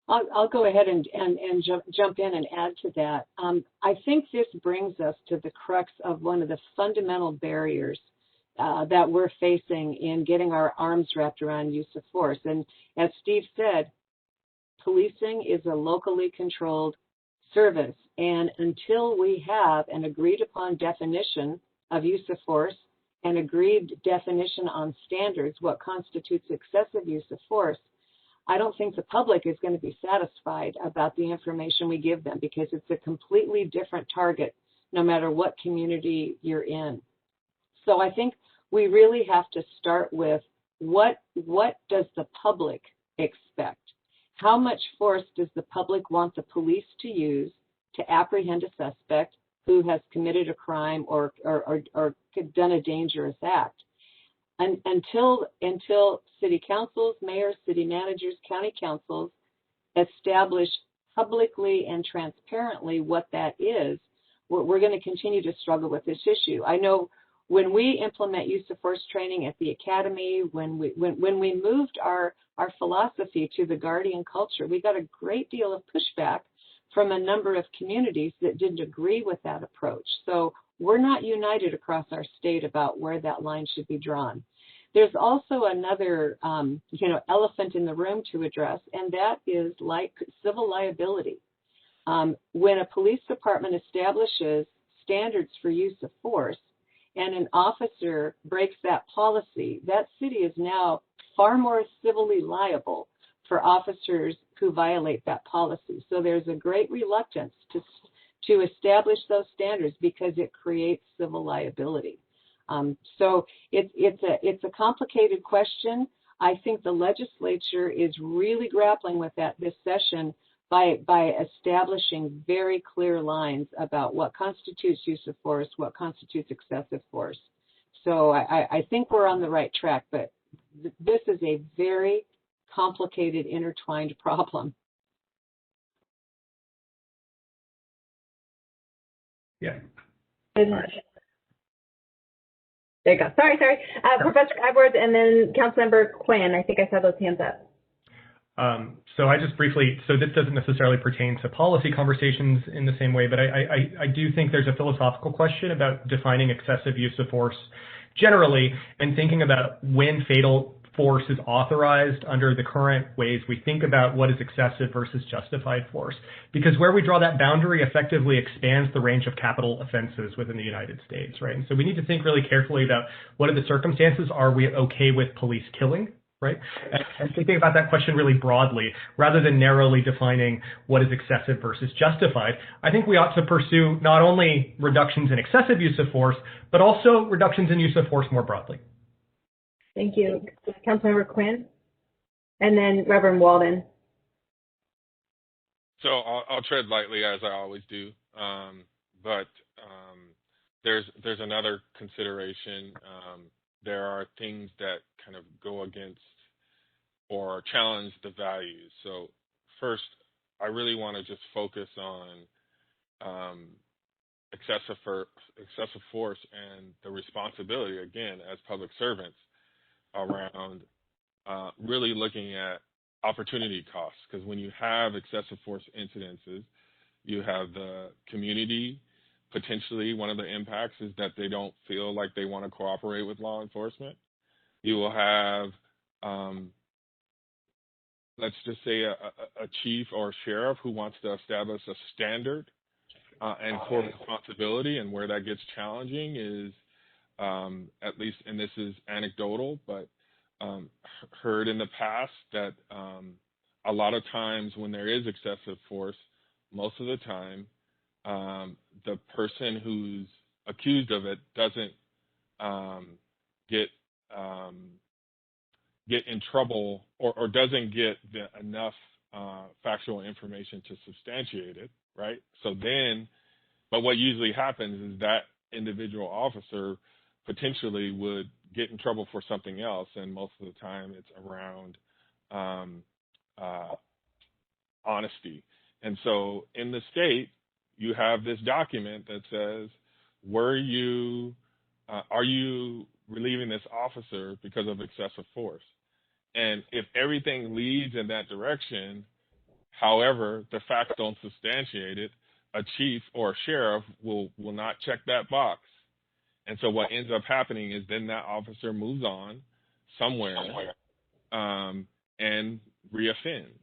I'll go ahead and jump in and add to that. I think this brings us to the crux of one of the fundamental barriers that we're facing in getting our arms wrapped around use of force. And as Steve said, policing is a locally controlled service. And until we have an agreed upon definition of use of force, an agreed definition on standards, what constitutes excessive use of force, I don't think the public is going to be satisfied about the information we give them, because it's a completely different target no matter what community you're in. So I think we really have to start with what does the public expect? How much force does the public want the police to use to apprehend a suspect who has committed a crime or done a dangerous act? And until city councils, mayors, city managers, county councils establish publicly and transparently what that is, we're going to continue to struggle with this issue. I know when we implement use of force training at the academy, when we moved our philosophy to the Guardian culture, we got a great deal of pushback from a number of communities that didn't agree with that approach. So we're not united across our state about where that line should be drawn. There's also another, elephant in the room to address, and that is like civil liability. When a police department establishes standards for use of force and an officer breaks that policy, that city is now far more civilly liable for officers who violate that policy. So there's a great reluctance to establish those standards because it creates civil liability. So it's a complicated question. I think the legislature is really grappling with that this session by establishing very clear lines about what constitutes use of force, what constitutes excessive force. So I think we're on the right track, but this is a very complicated, intertwined problem. Yeah. There you go. Sorry. Professor Edwards and then Councilmember Quinn. I think I saw those hands up. So I just briefly, so this doesn't necessarily pertain to policy conversations in the same way, but I do think there's a philosophical question about defining excessive use of force generally and thinking about when fatal force is authorized under the current ways we think about what is excessive versus justified force. Because where we draw that boundary effectively expands the range of capital offenses within the United States, right? And so we need to think really carefully about what are the circumstances. Are we okay with police killing? Right? And thinking about that question really broadly, rather than narrowly defining what is excessive versus justified, I think we ought to pursue not only reductions in excessive use of force, but also reductions in use of force more broadly. Thank you. Councilmember Quinn, and then Reverend Walden. So I'll tread lightly as I always do, but there's another consideration. There are things that kind of go against or challenge the values. So first, I really want to just focus on excessive force and the responsibility, again, as public servants around really looking at opportunity costs. Because when you have excessive force incidences, you have the community. Potentially, one of the impacts is that they don't feel like they want to cooperate with law enforcement. You will have, let's just say, a chief or a sheriff who wants to establish a standard and core responsibility, and where that gets challenging is, at least, and this is anecdotal, but heard in the past that a lot of times when there is excessive force, most of the time, the person who's accused of it doesn't get in trouble or doesn't get enough factual information to substantiate it, right? So then, but what usually happens is that individual officer potentially would get in trouble for something else, and most of the time it's around honesty. And so in the state, you have this document that says, are you relieving this officer because of excessive force? And if everything leads in that direction, however, the facts don't substantiate it, a chief or a sheriff will not check that box. And so what ends up happening is then that officer moves on somewhere and reoffends.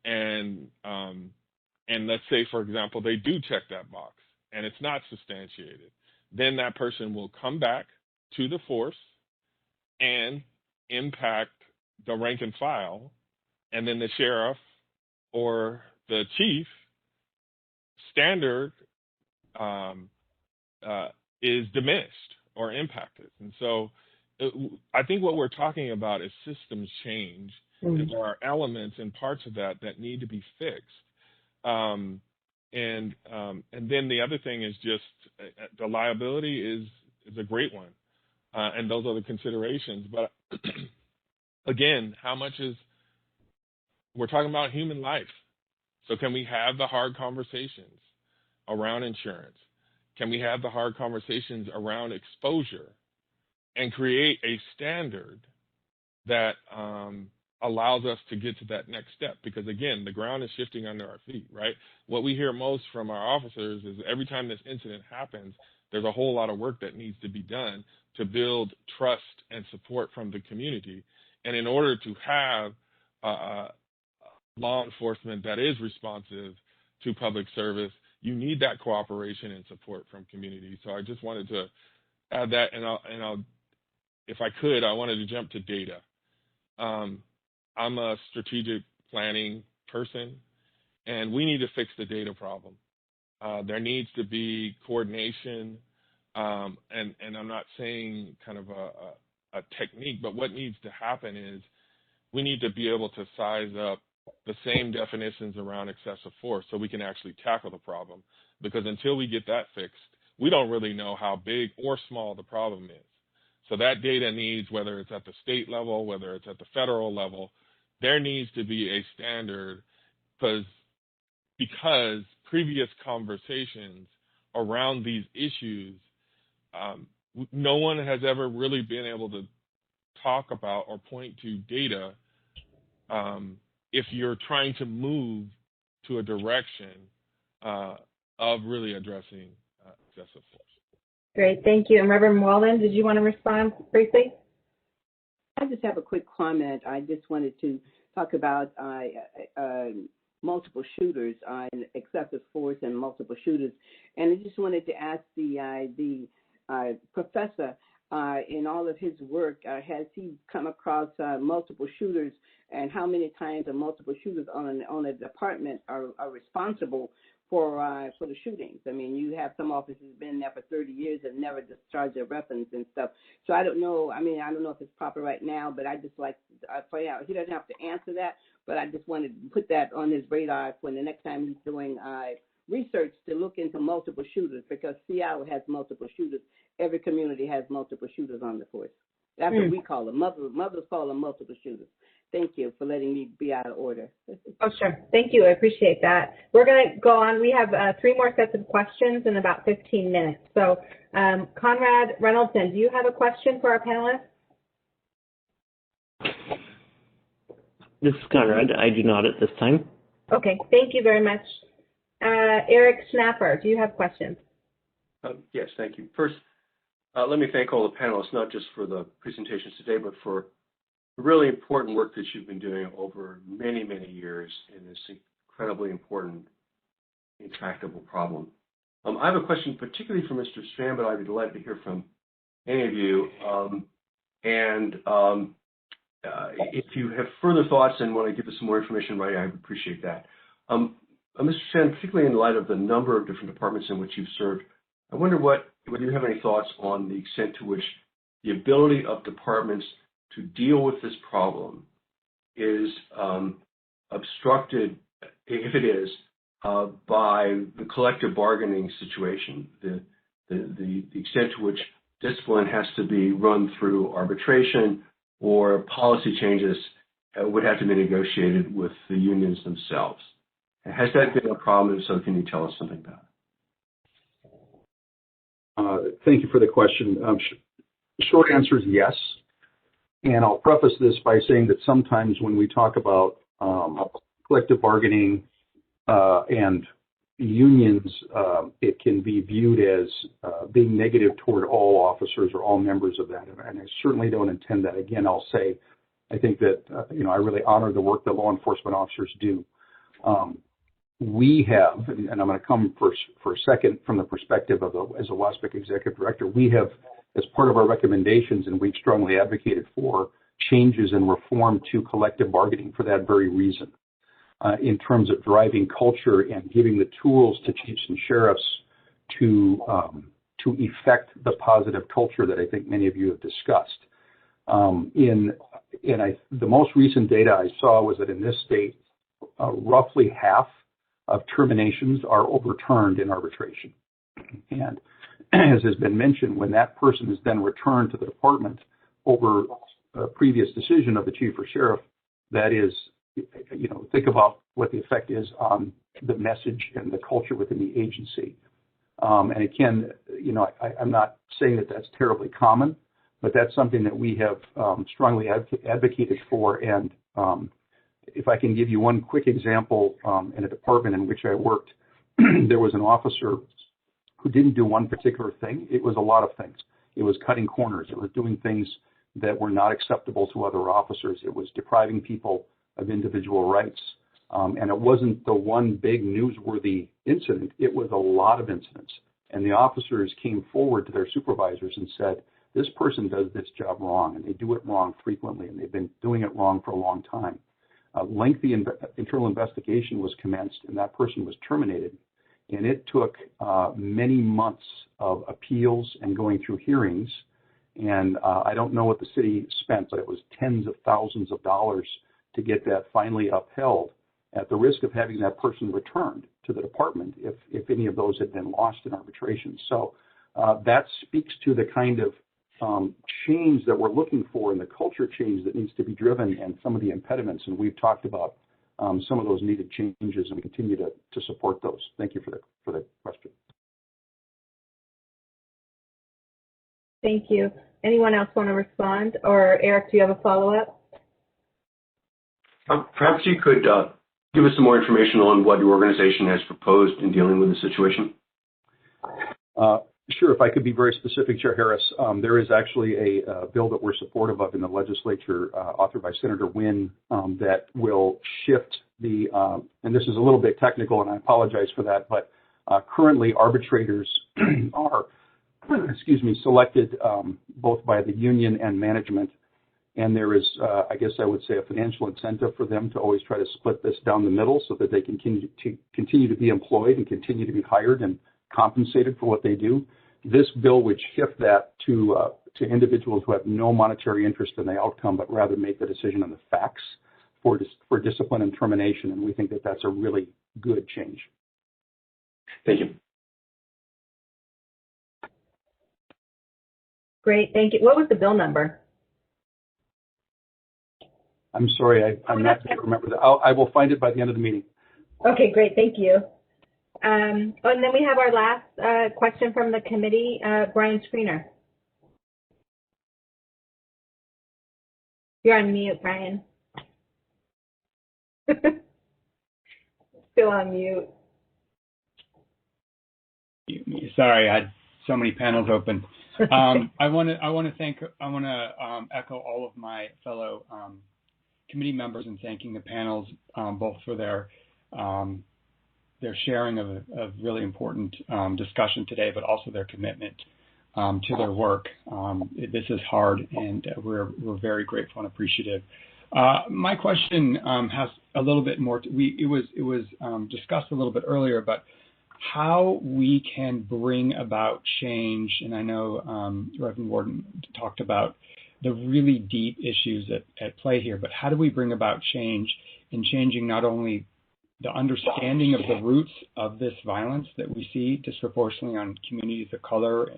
And let's say, for example, they do check that box and it's not substantiated. Then that person will come back to the force and impact the rank and file, and then the sheriff or the chief standard is diminished or impacted. And so I think what we're talking about is systems change, and there are elements and parts of that need to be fixed. And then the other thing is just the liability is a great one, and those are the considerations. But again, we're talking about human life. So can we have the hard conversations around insurance? Can we have the hard conversations around exposure and create a standard that allows us to get to that next step? Because again, the ground is shifting under our feet, right? What we hear most from our officers is every time this incident happens, there's a whole lot of work that needs to be done to build trust and support from the community. And in order to have law enforcement that is responsive to public service, you need that cooperation and support from community. So I just wanted to add that, and I'll if I could, I wanted to jump to data. I'm a strategic planning person, and we need to fix the data problem. There needs to be coordination, and I'm not saying kind of a technique, but what needs to happen is we need to be able to size up the same definitions around excessive force so we can actually tackle the problem. Because until we get that fixed, we don't really know how big or small the problem is. So that data needs, whether it's at the state level, whether it's at the federal level, there needs to be a standard because previous conversations around these issues, no one has ever really been able to talk about or point to data if you're trying to move to a direction of really addressing excessive force. Great, thank you. And Reverend Walden, did you want to respond briefly? I just have a quick comment. I just wanted to talk about multiple shooters, excessive force and multiple shooters. And I just wanted to ask the professor, in all of his work, has he come across multiple shooters, and how many times are multiple shooters on a department are responsible for the shootings? I mean, you have some officers been there for 30 years and never discharged their weapons and stuff. So I don't know. I mean, I don't know if it's proper right now, but I just like to find out. He doesn't have to answer that, but I just wanted to put that on his radar when the next time he's doing research to look into multiple shooters, because Seattle has multiple shooters. Every community has multiple shooters on the force. That's what we call them. Mothers call them multiple shooters. Thank you for letting me be out of order. Oh, sure. Thank you. I appreciate that. We're going to go on. We have 3 more sets of questions in about 15 minutes. So, Conrad Reynoldson, do you have a question for our panelists? This is Conrad. I do not at this time. Okay. Thank you very much. Eric Schnapper, do you have questions? Yes, thank you. First, let me thank all the panelists, not just for the presentations today, but for the really important work that you've been doing over many, many years in this incredibly important, intractable problem. I have a question particularly for Mr. Strand, but I'd be delighted to hear from any of you. If you have further thoughts and want to give us some more information, right, I would appreciate that. Mr. Strand, particularly in light of the number of different departments in which you've served, I wonder whether you have any thoughts on the extent to which the ability of departments to deal with this problem is obstructed, if it is, by the collective bargaining situation, the extent to which discipline has to be run through arbitration or policy changes would have to be negotiated with the unions themselves. Has that been a problem? If so, can you tell us something about it? Thank you for the question. Short answer is yes. And I'll preface this by saying that sometimes when we talk about collective bargaining and unions, it can be viewed as being negative toward all officers or all members of that. And I certainly don't intend that. Again, I'll say I think that I really honor the work that law enforcement officers do. We have, and I'm going to come for a second from the perspective of as a WASPIC executive director, we have, as part of our recommendations, and we've strongly advocated for changes and reform to collective bargaining for that very reason, in terms of driving culture and giving the tools to chiefs and sheriffs to effect the positive culture that I think many of you have discussed. The most recent data I saw was that in this state, roughly half of terminations are overturned in arbitration. And as has been mentioned, when that person is then returned to the department over a previous decision of the chief or sheriff, that is, think about what the effect is on the message and the culture within the agency. And again, I'm not saying that that's terribly common, but that's something that we have strongly advocated for. And if I can give you one quick example, in a department in which I worked, there was an officer who didn't do one particular thing. It was a lot of things. It was cutting corners. It was doing things that were not acceptable to other officers. It was depriving people of individual rights. And it wasn't the one big newsworthy incident. It was a lot of incidents. And the officers came forward to their supervisors and said, this person does this job wrong, and they do it wrong frequently, and they've been doing it wrong for a long time. A lengthy internal investigation was commenced, and that person was terminated. And it took many months of appeals and going through hearings And I don't know what the city spent, but it was tens of thousands of dollars to get that finally upheld at the risk of having that person returned to the department if any of those had been lost in arbitration. So that speaks to the kind of change that we're looking for and the culture change that needs to be driven and some of the impediments. And we've talked about some of those needed changes, and we continue to support those. Thank you for the question. Thank you. Anyone else want to respond? Or Eric, do you have a follow-up? Perhaps you could give us some more information on what your organization has proposed in dealing with the situation. Sure. If I could be very specific, Chair Harris, there is actually a bill that we're supportive of in the legislature, authored by Senator Quinn, that will shift the, and this is a little bit technical, and I apologize for that, but currently arbitrators are, selected both by the union and management. And there is, I guess I would say, a financial incentive for them to always try to split this down the middle so that they can continue to be employed and continue to be hired and compensated for what they do. This bill would shift that to individuals who have no monetary interest in the outcome, but rather make the decision on the facts for discipline and termination. And we think that that's a really good change. Thank you. Great, thank you. What was the bill number? I'm sorry, I'm not going to remember that. I will find it by the end of the meeting. Okay, great, thank you. And then we have our last question from the committee, Brian Screener. You're on mute, Brian. Still on mute. Sorry, I had so many panels open. I want to echo all of my fellow committee members in thanking the panels both for their sharing of a really important discussion today, but also their commitment to their work. This is hard, and we're very grateful and appreciative. My question has a little bit more. It was discussed a little bit earlier, but how we can bring about change, and I know Reverend Warden talked about the really deep issues at play here, but how do we bring about change in changing not only the understanding of the roots of this violence that we see disproportionately on communities of color,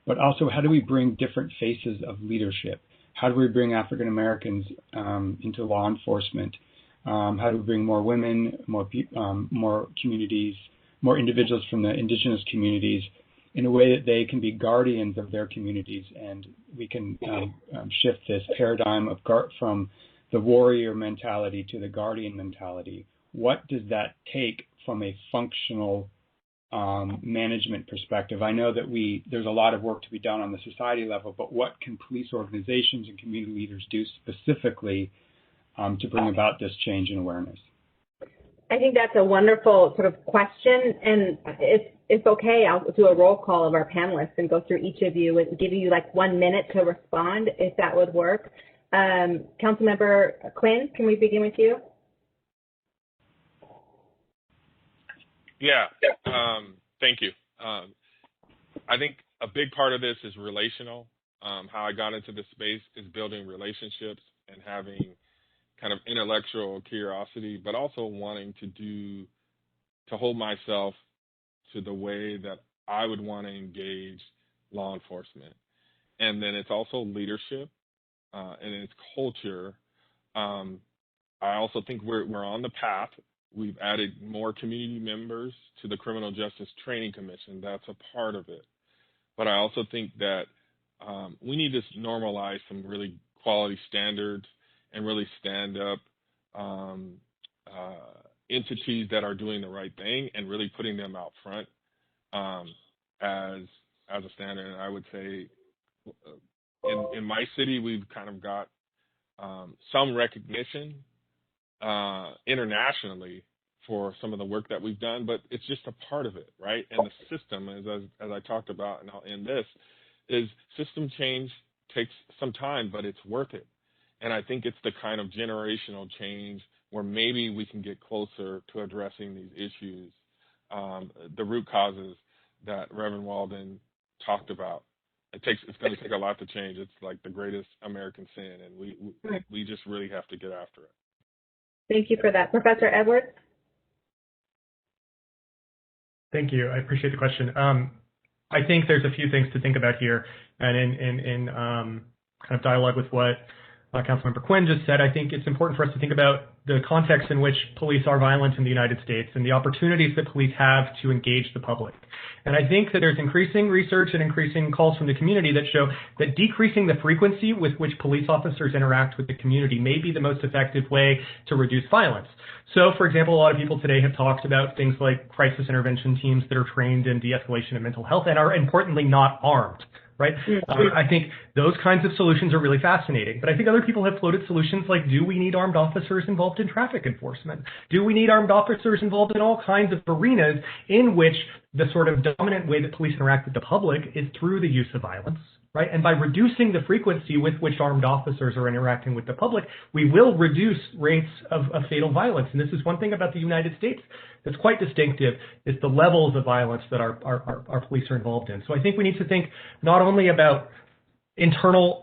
but also how do we bring different faces of leadership? How do we bring African Americans into law enforcement? How do we bring more women, more communities, more individuals from the indigenous communities in a way that they can be guardians of their communities, and we can shift this paradigm from the warrior mentality to the guardian mentality. What does that take from a functional management perspective? I know that there's a lot of work to be done on the society level, but what can police organizations and community leaders do specifically to bring about this change in awareness? I think that's a wonderful sort of question, and if okay, I'll do a roll call of our panelists and go through each of you and give you like 1 minute to respond, if that would work. Councilmember Quinn, can we begin with you? Yeah, thank you. I think a big part of this is relational. How I got into this space is building relationships and having kind of intellectual curiosity, but also wanting to hold myself to the way that I would want to engage law enforcement. And then it's also leadership and it's culture. I also think we're on the path. We've added more community members to the Criminal Justice Training Commission. That's a part of it. But I also think that we need to normalize some really quality standards and really stand up entities that are doing the right thing and really putting them out front as a standard. And I would say in my city, we've kind of got some recognition internationally for some of the work that we've done, but it's just a part of it, right? And the system, as I talked about, and I'll end this, is system change takes some time, but it's worth it. And I think it's the kind of generational change where maybe we can get closer to addressing these issues, the root causes that Reverend Walden talked about. it's going to take a lot to change. It's like the greatest American sin, and we just really have to get after it. Thank you for that. Professor Edwards? Thank you. I appreciate the question. I think there's a few things to think about here, and in kind of dialogue with what Councilmember Quinn just said, I think it's important for us to think about the context in which police are violent in the United States and the opportunities that police have to engage the public. And I think that there's increasing research and increasing calls from the community that show that decreasing the frequency with which police officers interact with the community may be the most effective way to reduce violence. So, for example, a lot of people today have talked about things like crisis intervention teams that are trained in de-escalation and mental health and are importantly not armed. Right? I think those kinds of solutions are really fascinating. But I think other people have floated solutions like, do we need armed officers involved in traffic enforcement? Do we need armed officers involved in all kinds of arenas in which the sort of dominant way that police interact with the public is through the use of violence? Right? And by reducing the frequency with which armed officers are interacting with the public, we will reduce rates of fatal violence. And this is one thing about the United States that's quite distinctive, is the levels of violence that our police are involved in. So I think we need to think not only about internal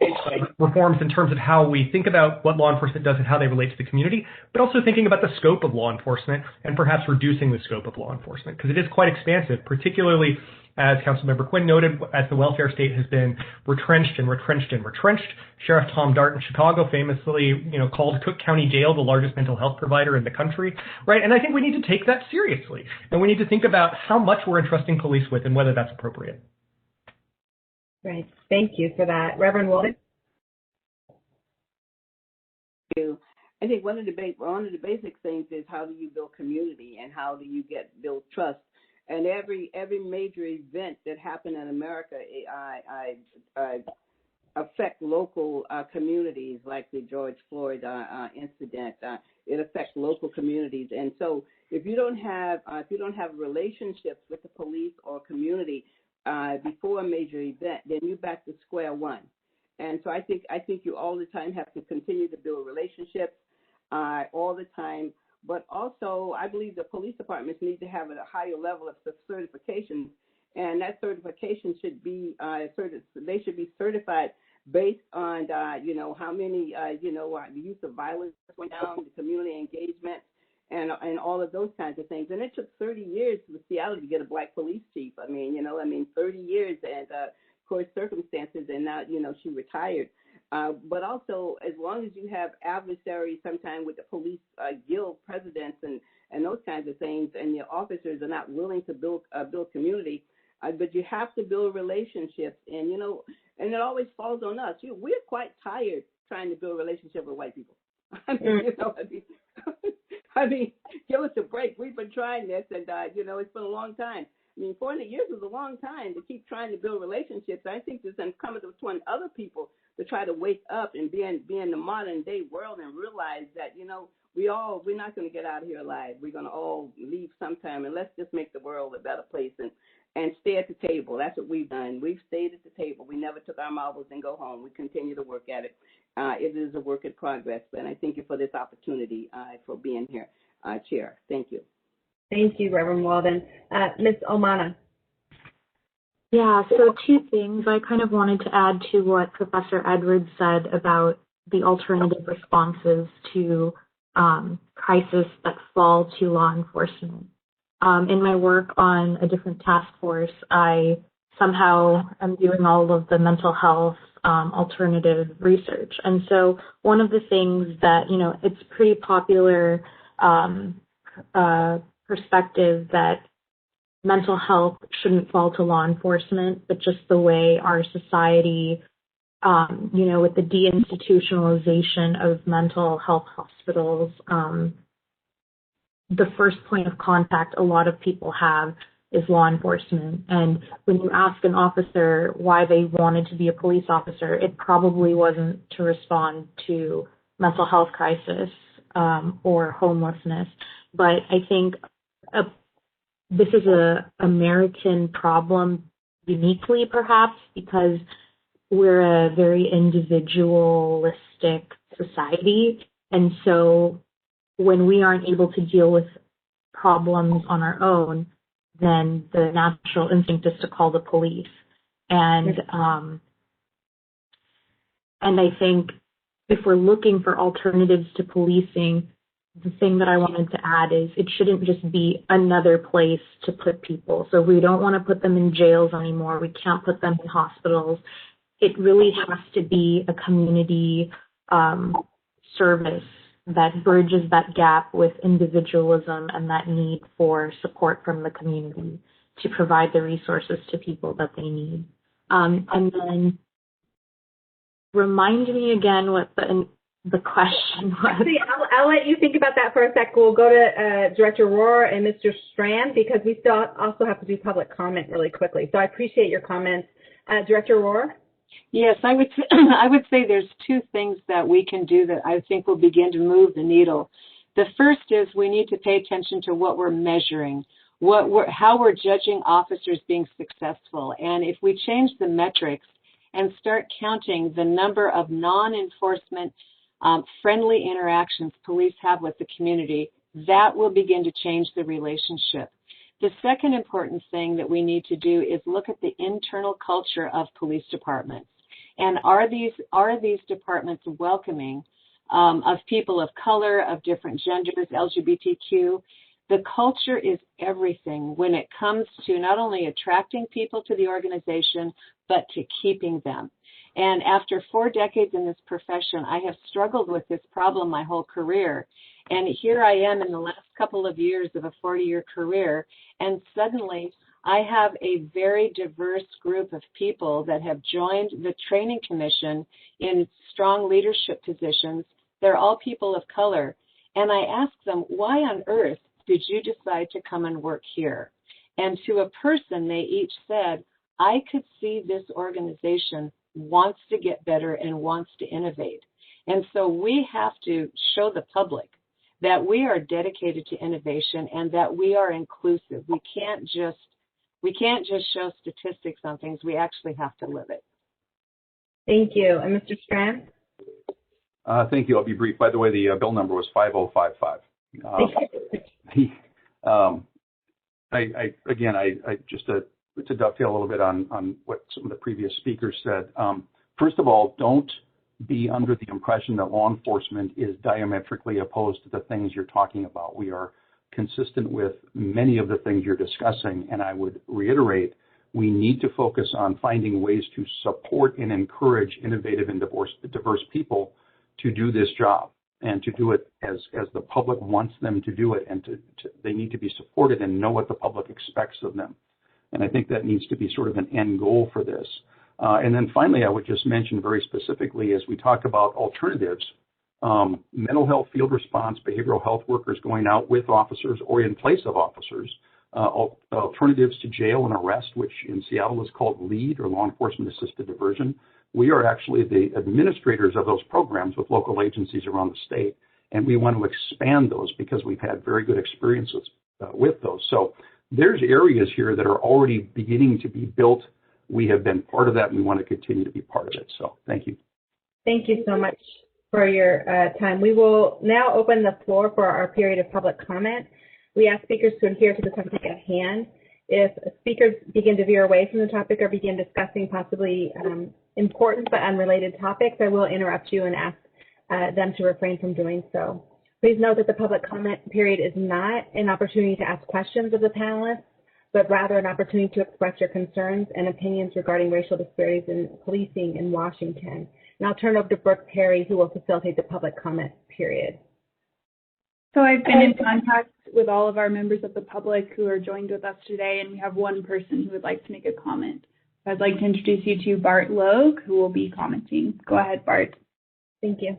reforms in terms of how we think about what law enforcement does and how they relate to the community, but also thinking about the scope of law enforcement and perhaps reducing the scope of law enforcement, because it is quite expansive, particularly as Councilmember Quinn noted, as the welfare state has been retrenched and retrenched and retrenched. Sheriff Tom Dart in Chicago famously, called Cook County Jail the largest mental health provider in the country, right? And I think we need to take that seriously, and we need to think about how much we're entrusting police with and whether that's appropriate. Great. Thank you for that. Reverend Walden? Thank you. I think one of the basic things is, how do you build community and how do you build trust? And every major event that happened in America, I affect local communities, like the George Floyd incident. It affects local communities, and so if you don't have relationships with the police or community before a major event, then you're back to square one. And so I think you all the time have to continue to build relationships all the time. But also, I believe the police departments need to have a higher level of certification, and that certification should be they should be certified based on how many the use of violence went down, the community engagement, and all of those kinds of things. And it took 30 years for Seattle to get a black police chief. 30 years, and of course circumstances, and now she retired. But also, as long as you have adversaries sometimes with the police guild presidents and those kinds of things, and your officers are not willing to build community, but you have to build relationships, and and it always falls on us. We're quite tired trying to build a relationship with white people. I mean, give us a break. We've been trying this, and it's been a long time. 400 years is a long time to keep trying to build relationships. I think there's incumbent upon other people to try to wake up and be in the modern day world and realize that, we're not going to get out of here alive. We're going to all leave sometime, and let's just make the world a better place and stay at the table. That's what we've done. We've stayed at the table. We never took our marbles and go home. We continue to work at it. It is a work in progress, and I thank you for this opportunity for being here, Chair. Thank you. Thank you, Reverend Walden. Ms. Omana. Yeah, so two things. I kind of wanted to add to what Professor Edwards said about the alternative responses to crisis that fall to law enforcement. In my work on a different task force, I somehow am doing all of the mental health alternative research. And so one of the things that, it's pretty popular perspective that mental health shouldn't fall to law enforcement, but just the way our society, with the deinstitutionalization of mental health hospitals, the first point of contact a lot of people have is law enforcement. And when you ask an officer why they wanted to be a police officer, it probably wasn't to respond to mental health crisis or homelessness. But I think this is a American problem uniquely, perhaps, because we're a very individualistic society. And so when we aren't able to deal with problems on our own, then the natural instinct is to call the police. And I think if we're looking for alternatives to policing, the thing that I wanted to add is it shouldn't just be another place to put people. So we don't want to put them in jails anymore. We can't put them in hospitals. It really has to be a community service that bridges that gap with individualism and that need for support from the community to provide the resources to people that they need. And then remind me again what the question was. Actually, I'll let you think about that for a sec. We'll go to Director Rohr and Mr. Strand because we still also have to do public comment really quickly. So I appreciate your comments. Director Rohr? Yes, I would say there's two things that we can do that I think will begin to move the needle. The first is we need to pay attention to what we're measuring, how we're judging officers being successful. And if we change the metrics and start counting the number of non-enforcement friendly interactions police have with the community, that will begin to change the relationship. The second important thing that we need to do is look at the internal culture of police departments. And are these departments welcoming of people of color, of different genders, LGBTQ? The culture is everything when it comes to not only attracting people to the organization, but to keeping them. And after 4 decades in this profession, I have struggled with this problem my whole career. And here I am in the last couple of years of a 40-year career, and suddenly I have a very diverse group of people that have joined the training commission in strong leadership positions. They're all people of color. And I ask them, why on earth did you decide to come and work here? And to a person, they each said, I could see this organization wants to get better and wants to innovate. And so we have to show the public that we are dedicated to innovation and that we are inclusive. We can't just show statistics on things. We actually have to live it. Thank you. And Mr. Strand? Thank you. I'll be brief. By the way, the bill number was 5055. To dovetail a little bit on what some of the previous speakers said. First of all, don't be under the impression that law enforcement is diametrically opposed to the things you're talking about. We are consistent with many of the things you're discussing, and I would reiterate, we need to focus on finding ways to support and encourage innovative and diverse people to do this job and to do it as the public wants them to do it, and they need to be supported and know what the public expects of them. And I think that needs to be sort of an end goal for this. And then finally, I would just mention very specifically, as we talk about alternatives, mental health field response, behavioral health workers going out with officers or in place of officers, alternatives to jail and arrest, which in Seattle is called LEAD, or Law Enforcement Assisted Diversion. We are actually the administrators of those programs with local agencies around the state, and we want to expand those because we've had very good experiences with those. So there's areas here that are already beginning to be built. We have been part of that, and we want to continue to be part of it. So thank you. Thank you so much for your time. We will now open the floor for our period of public comment. We ask speakers to adhere to the topic at hand. If speakers begin to veer away from the topic or begin discussing possibly important but unrelated topics, I will interrupt you and ask them to refrain from doing so. Please note that the public comment period is not an opportunity to ask questions of the panelists, but rather an opportunity to express your concerns and opinions regarding racial disparities in policing in Washington. And I'll turn over to Brooke Perry, who will facilitate the public comment period. So I've been in contact with all of our members of the public who are joined with us today, and we have one person who would like to make a comment. I'd like to introduce you to Bart Logue, who will be commenting. Go ahead, Bart. Thank you.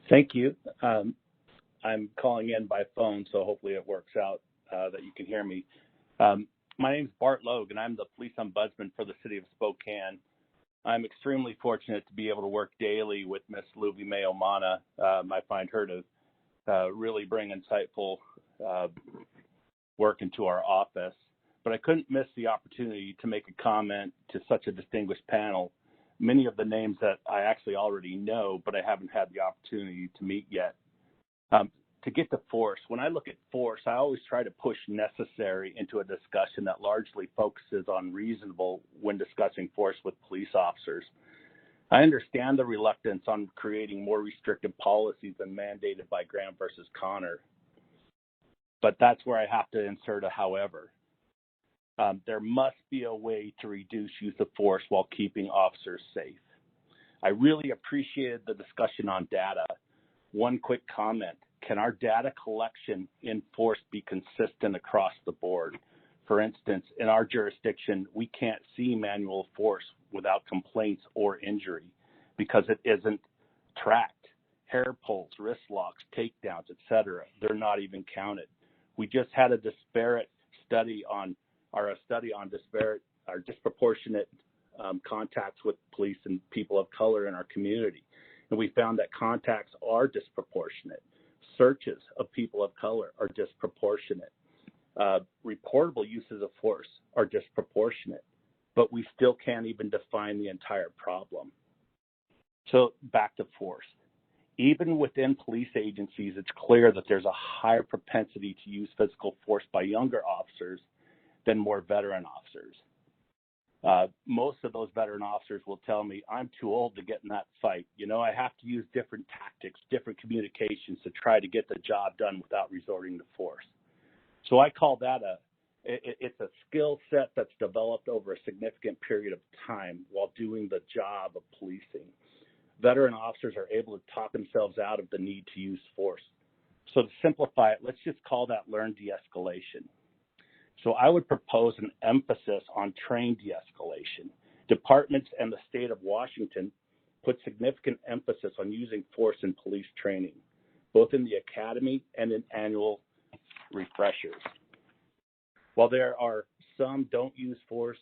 Thank you. I'm calling in by phone, so hopefully it works out that you can hear me. My name is Bart Logue, and I'm the police ombudsman for the city of Spokane. I'm extremely fortunate to be able to work daily with Ms. Luby Mayomana. I find her to really bring insightful work into our office. But I couldn't miss the opportunity to make a comment to such a distinguished panel. Many of the names that I actually already know, but I haven't had the opportunity to meet yet. to get to force, when I look at force, I always try to push necessary into a discussion that largely focuses on reasonable when discussing force with police officers. I understand the reluctance on creating more restrictive policies than mandated by Graham versus Connor, but that's where I have to insert a however. There must be a way to reduce use of force while keeping officers safe. I really appreciated the discussion on data. One quick comment. Can our data collection in force be consistent across the board? For instance, in our jurisdiction, we can't see manual force without complaints or injury because it isn't tracked. Hair pulls, wrist locks, takedowns, etc. They're not even counted. We just had a study on disproportionate contacts with police and people of color in our community. And we found that contacts are disproportionate. Searches of people of color are disproportionate. Reportable uses of force are disproportionate, but we still can't even define the entire problem. So back to force. Even within police agencies, it's clear that there's a higher propensity to use physical force by younger officers than more veteran officers. Most of those veteran officers will tell me, I'm too old to get in that fight. You know, I have to use different tactics, different communications to try to get the job done without resorting to force. So I call that it's a skill set that's developed over a significant period of time while doing the job of policing. Veteran officers are able to talk themselves out of the need to use force. So to simplify it, let's just call that learned de-escalation. So I would propose an emphasis on trained de-escalation. Departments and the state of Washington put significant emphasis on using force in police training, both in the academy and in annual refreshers. While there are some don't use force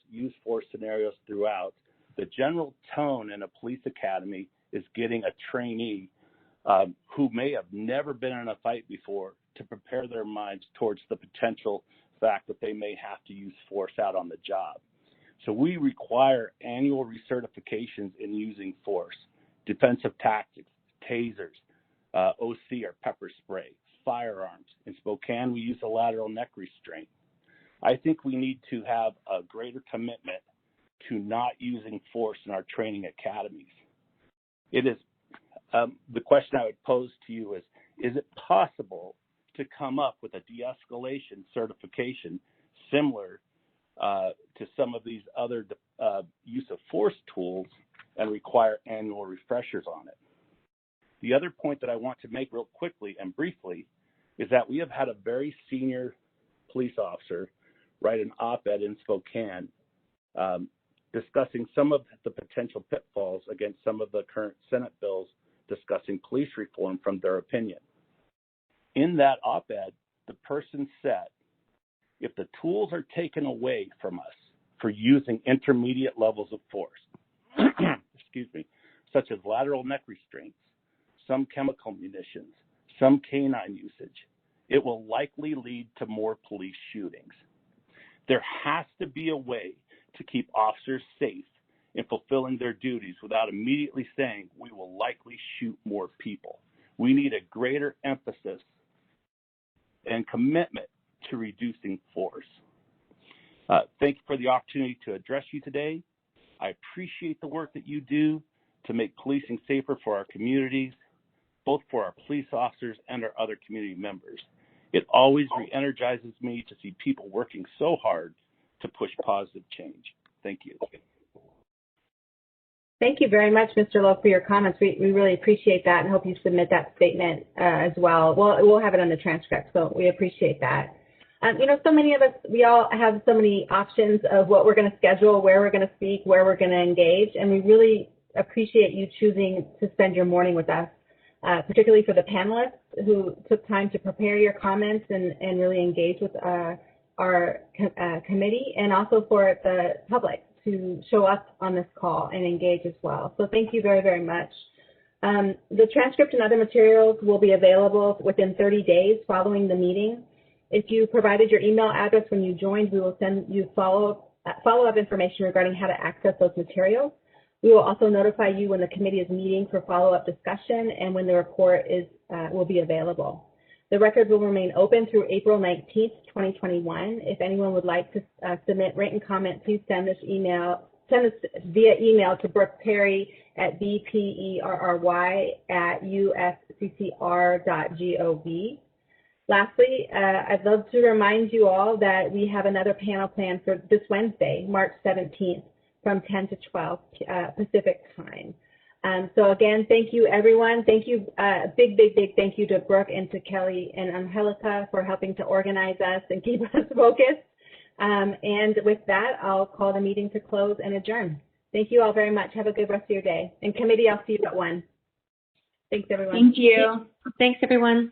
scenarios throughout, the general tone in a police academy is getting a trainee who may have never been in a fight before to prepare their minds towards the potential fact that they may have to use force out on the job. So we require annual recertifications in using force, defensive tactics, tasers, OC or pepper spray, firearms. In Spokane, we use a lateral neck restraint. I think we need to have a greater commitment to not using force in our training academies. It is the question I would pose to you is it possible to come up with a de-escalation certification similar to some of these other use of force tools and require annual refreshers on it? The other point that I want to make real quickly and briefly is that we have had a very senior police officer write an op-ed in Spokane discussing some of the potential pitfalls against some of the current Senate bills discussing police reform from their opinion. In that op-ed, the person said, if the tools are taken away from us for using intermediate levels of force, excuse me, such as lateral neck restraints, some chemical munitions, some canine usage, it will likely lead to more police shootings. There has to be a way to keep officers safe in fulfilling their duties without immediately saying we will likely shoot more people. We need a greater emphasis and commitment to reducing force. Thank you for the opportunity to address you today. I appreciate the work that you do to make policing safer for our communities, both for our police officers and our other community members. It always re-energizes me to see people working so hard to push positive change. Thank you. Thank you very much, Mr. Lowe, for your comments. We really appreciate that and hope you submit that statement as well. We'll have it on the transcript, so we appreciate that. You know, so many of us, we all have so many options of what we're going to schedule, where we're going to speak, where we're going to engage, and we really appreciate you choosing to spend your morning with us, particularly for the panelists who took time to prepare your comments and really engage with our committee, and also for the public to show up on this call and engage as well. So thank you very, very much. The transcript and other materials will be available within 30 days following the meeting. If you provided your email address when you joined, we will send you follow-up information regarding how to access those materials. We will also notify you when the committee is meeting for follow-up discussion and when the report will be available. The records will remain open through April 19th, 2021. If anyone would like to submit written comment, please send us via email to Brooke Perry at bperry@usccr.gov. Lastly, I'd love to remind you all that we have another panel planned for this Wednesday, March 17th, from 10 to 12 Pacific time. So again, thank you, everyone. Thank you, big thank you to Brooke and to Kelly and Angelica for helping to organize us and keep us focused. And with that, I'll call the meeting to close and adjourn. Thank you all very much. Have a good rest of your day. And committee, I'll see you at 1. Thanks, everyone. Thank you. Thanks, everyone.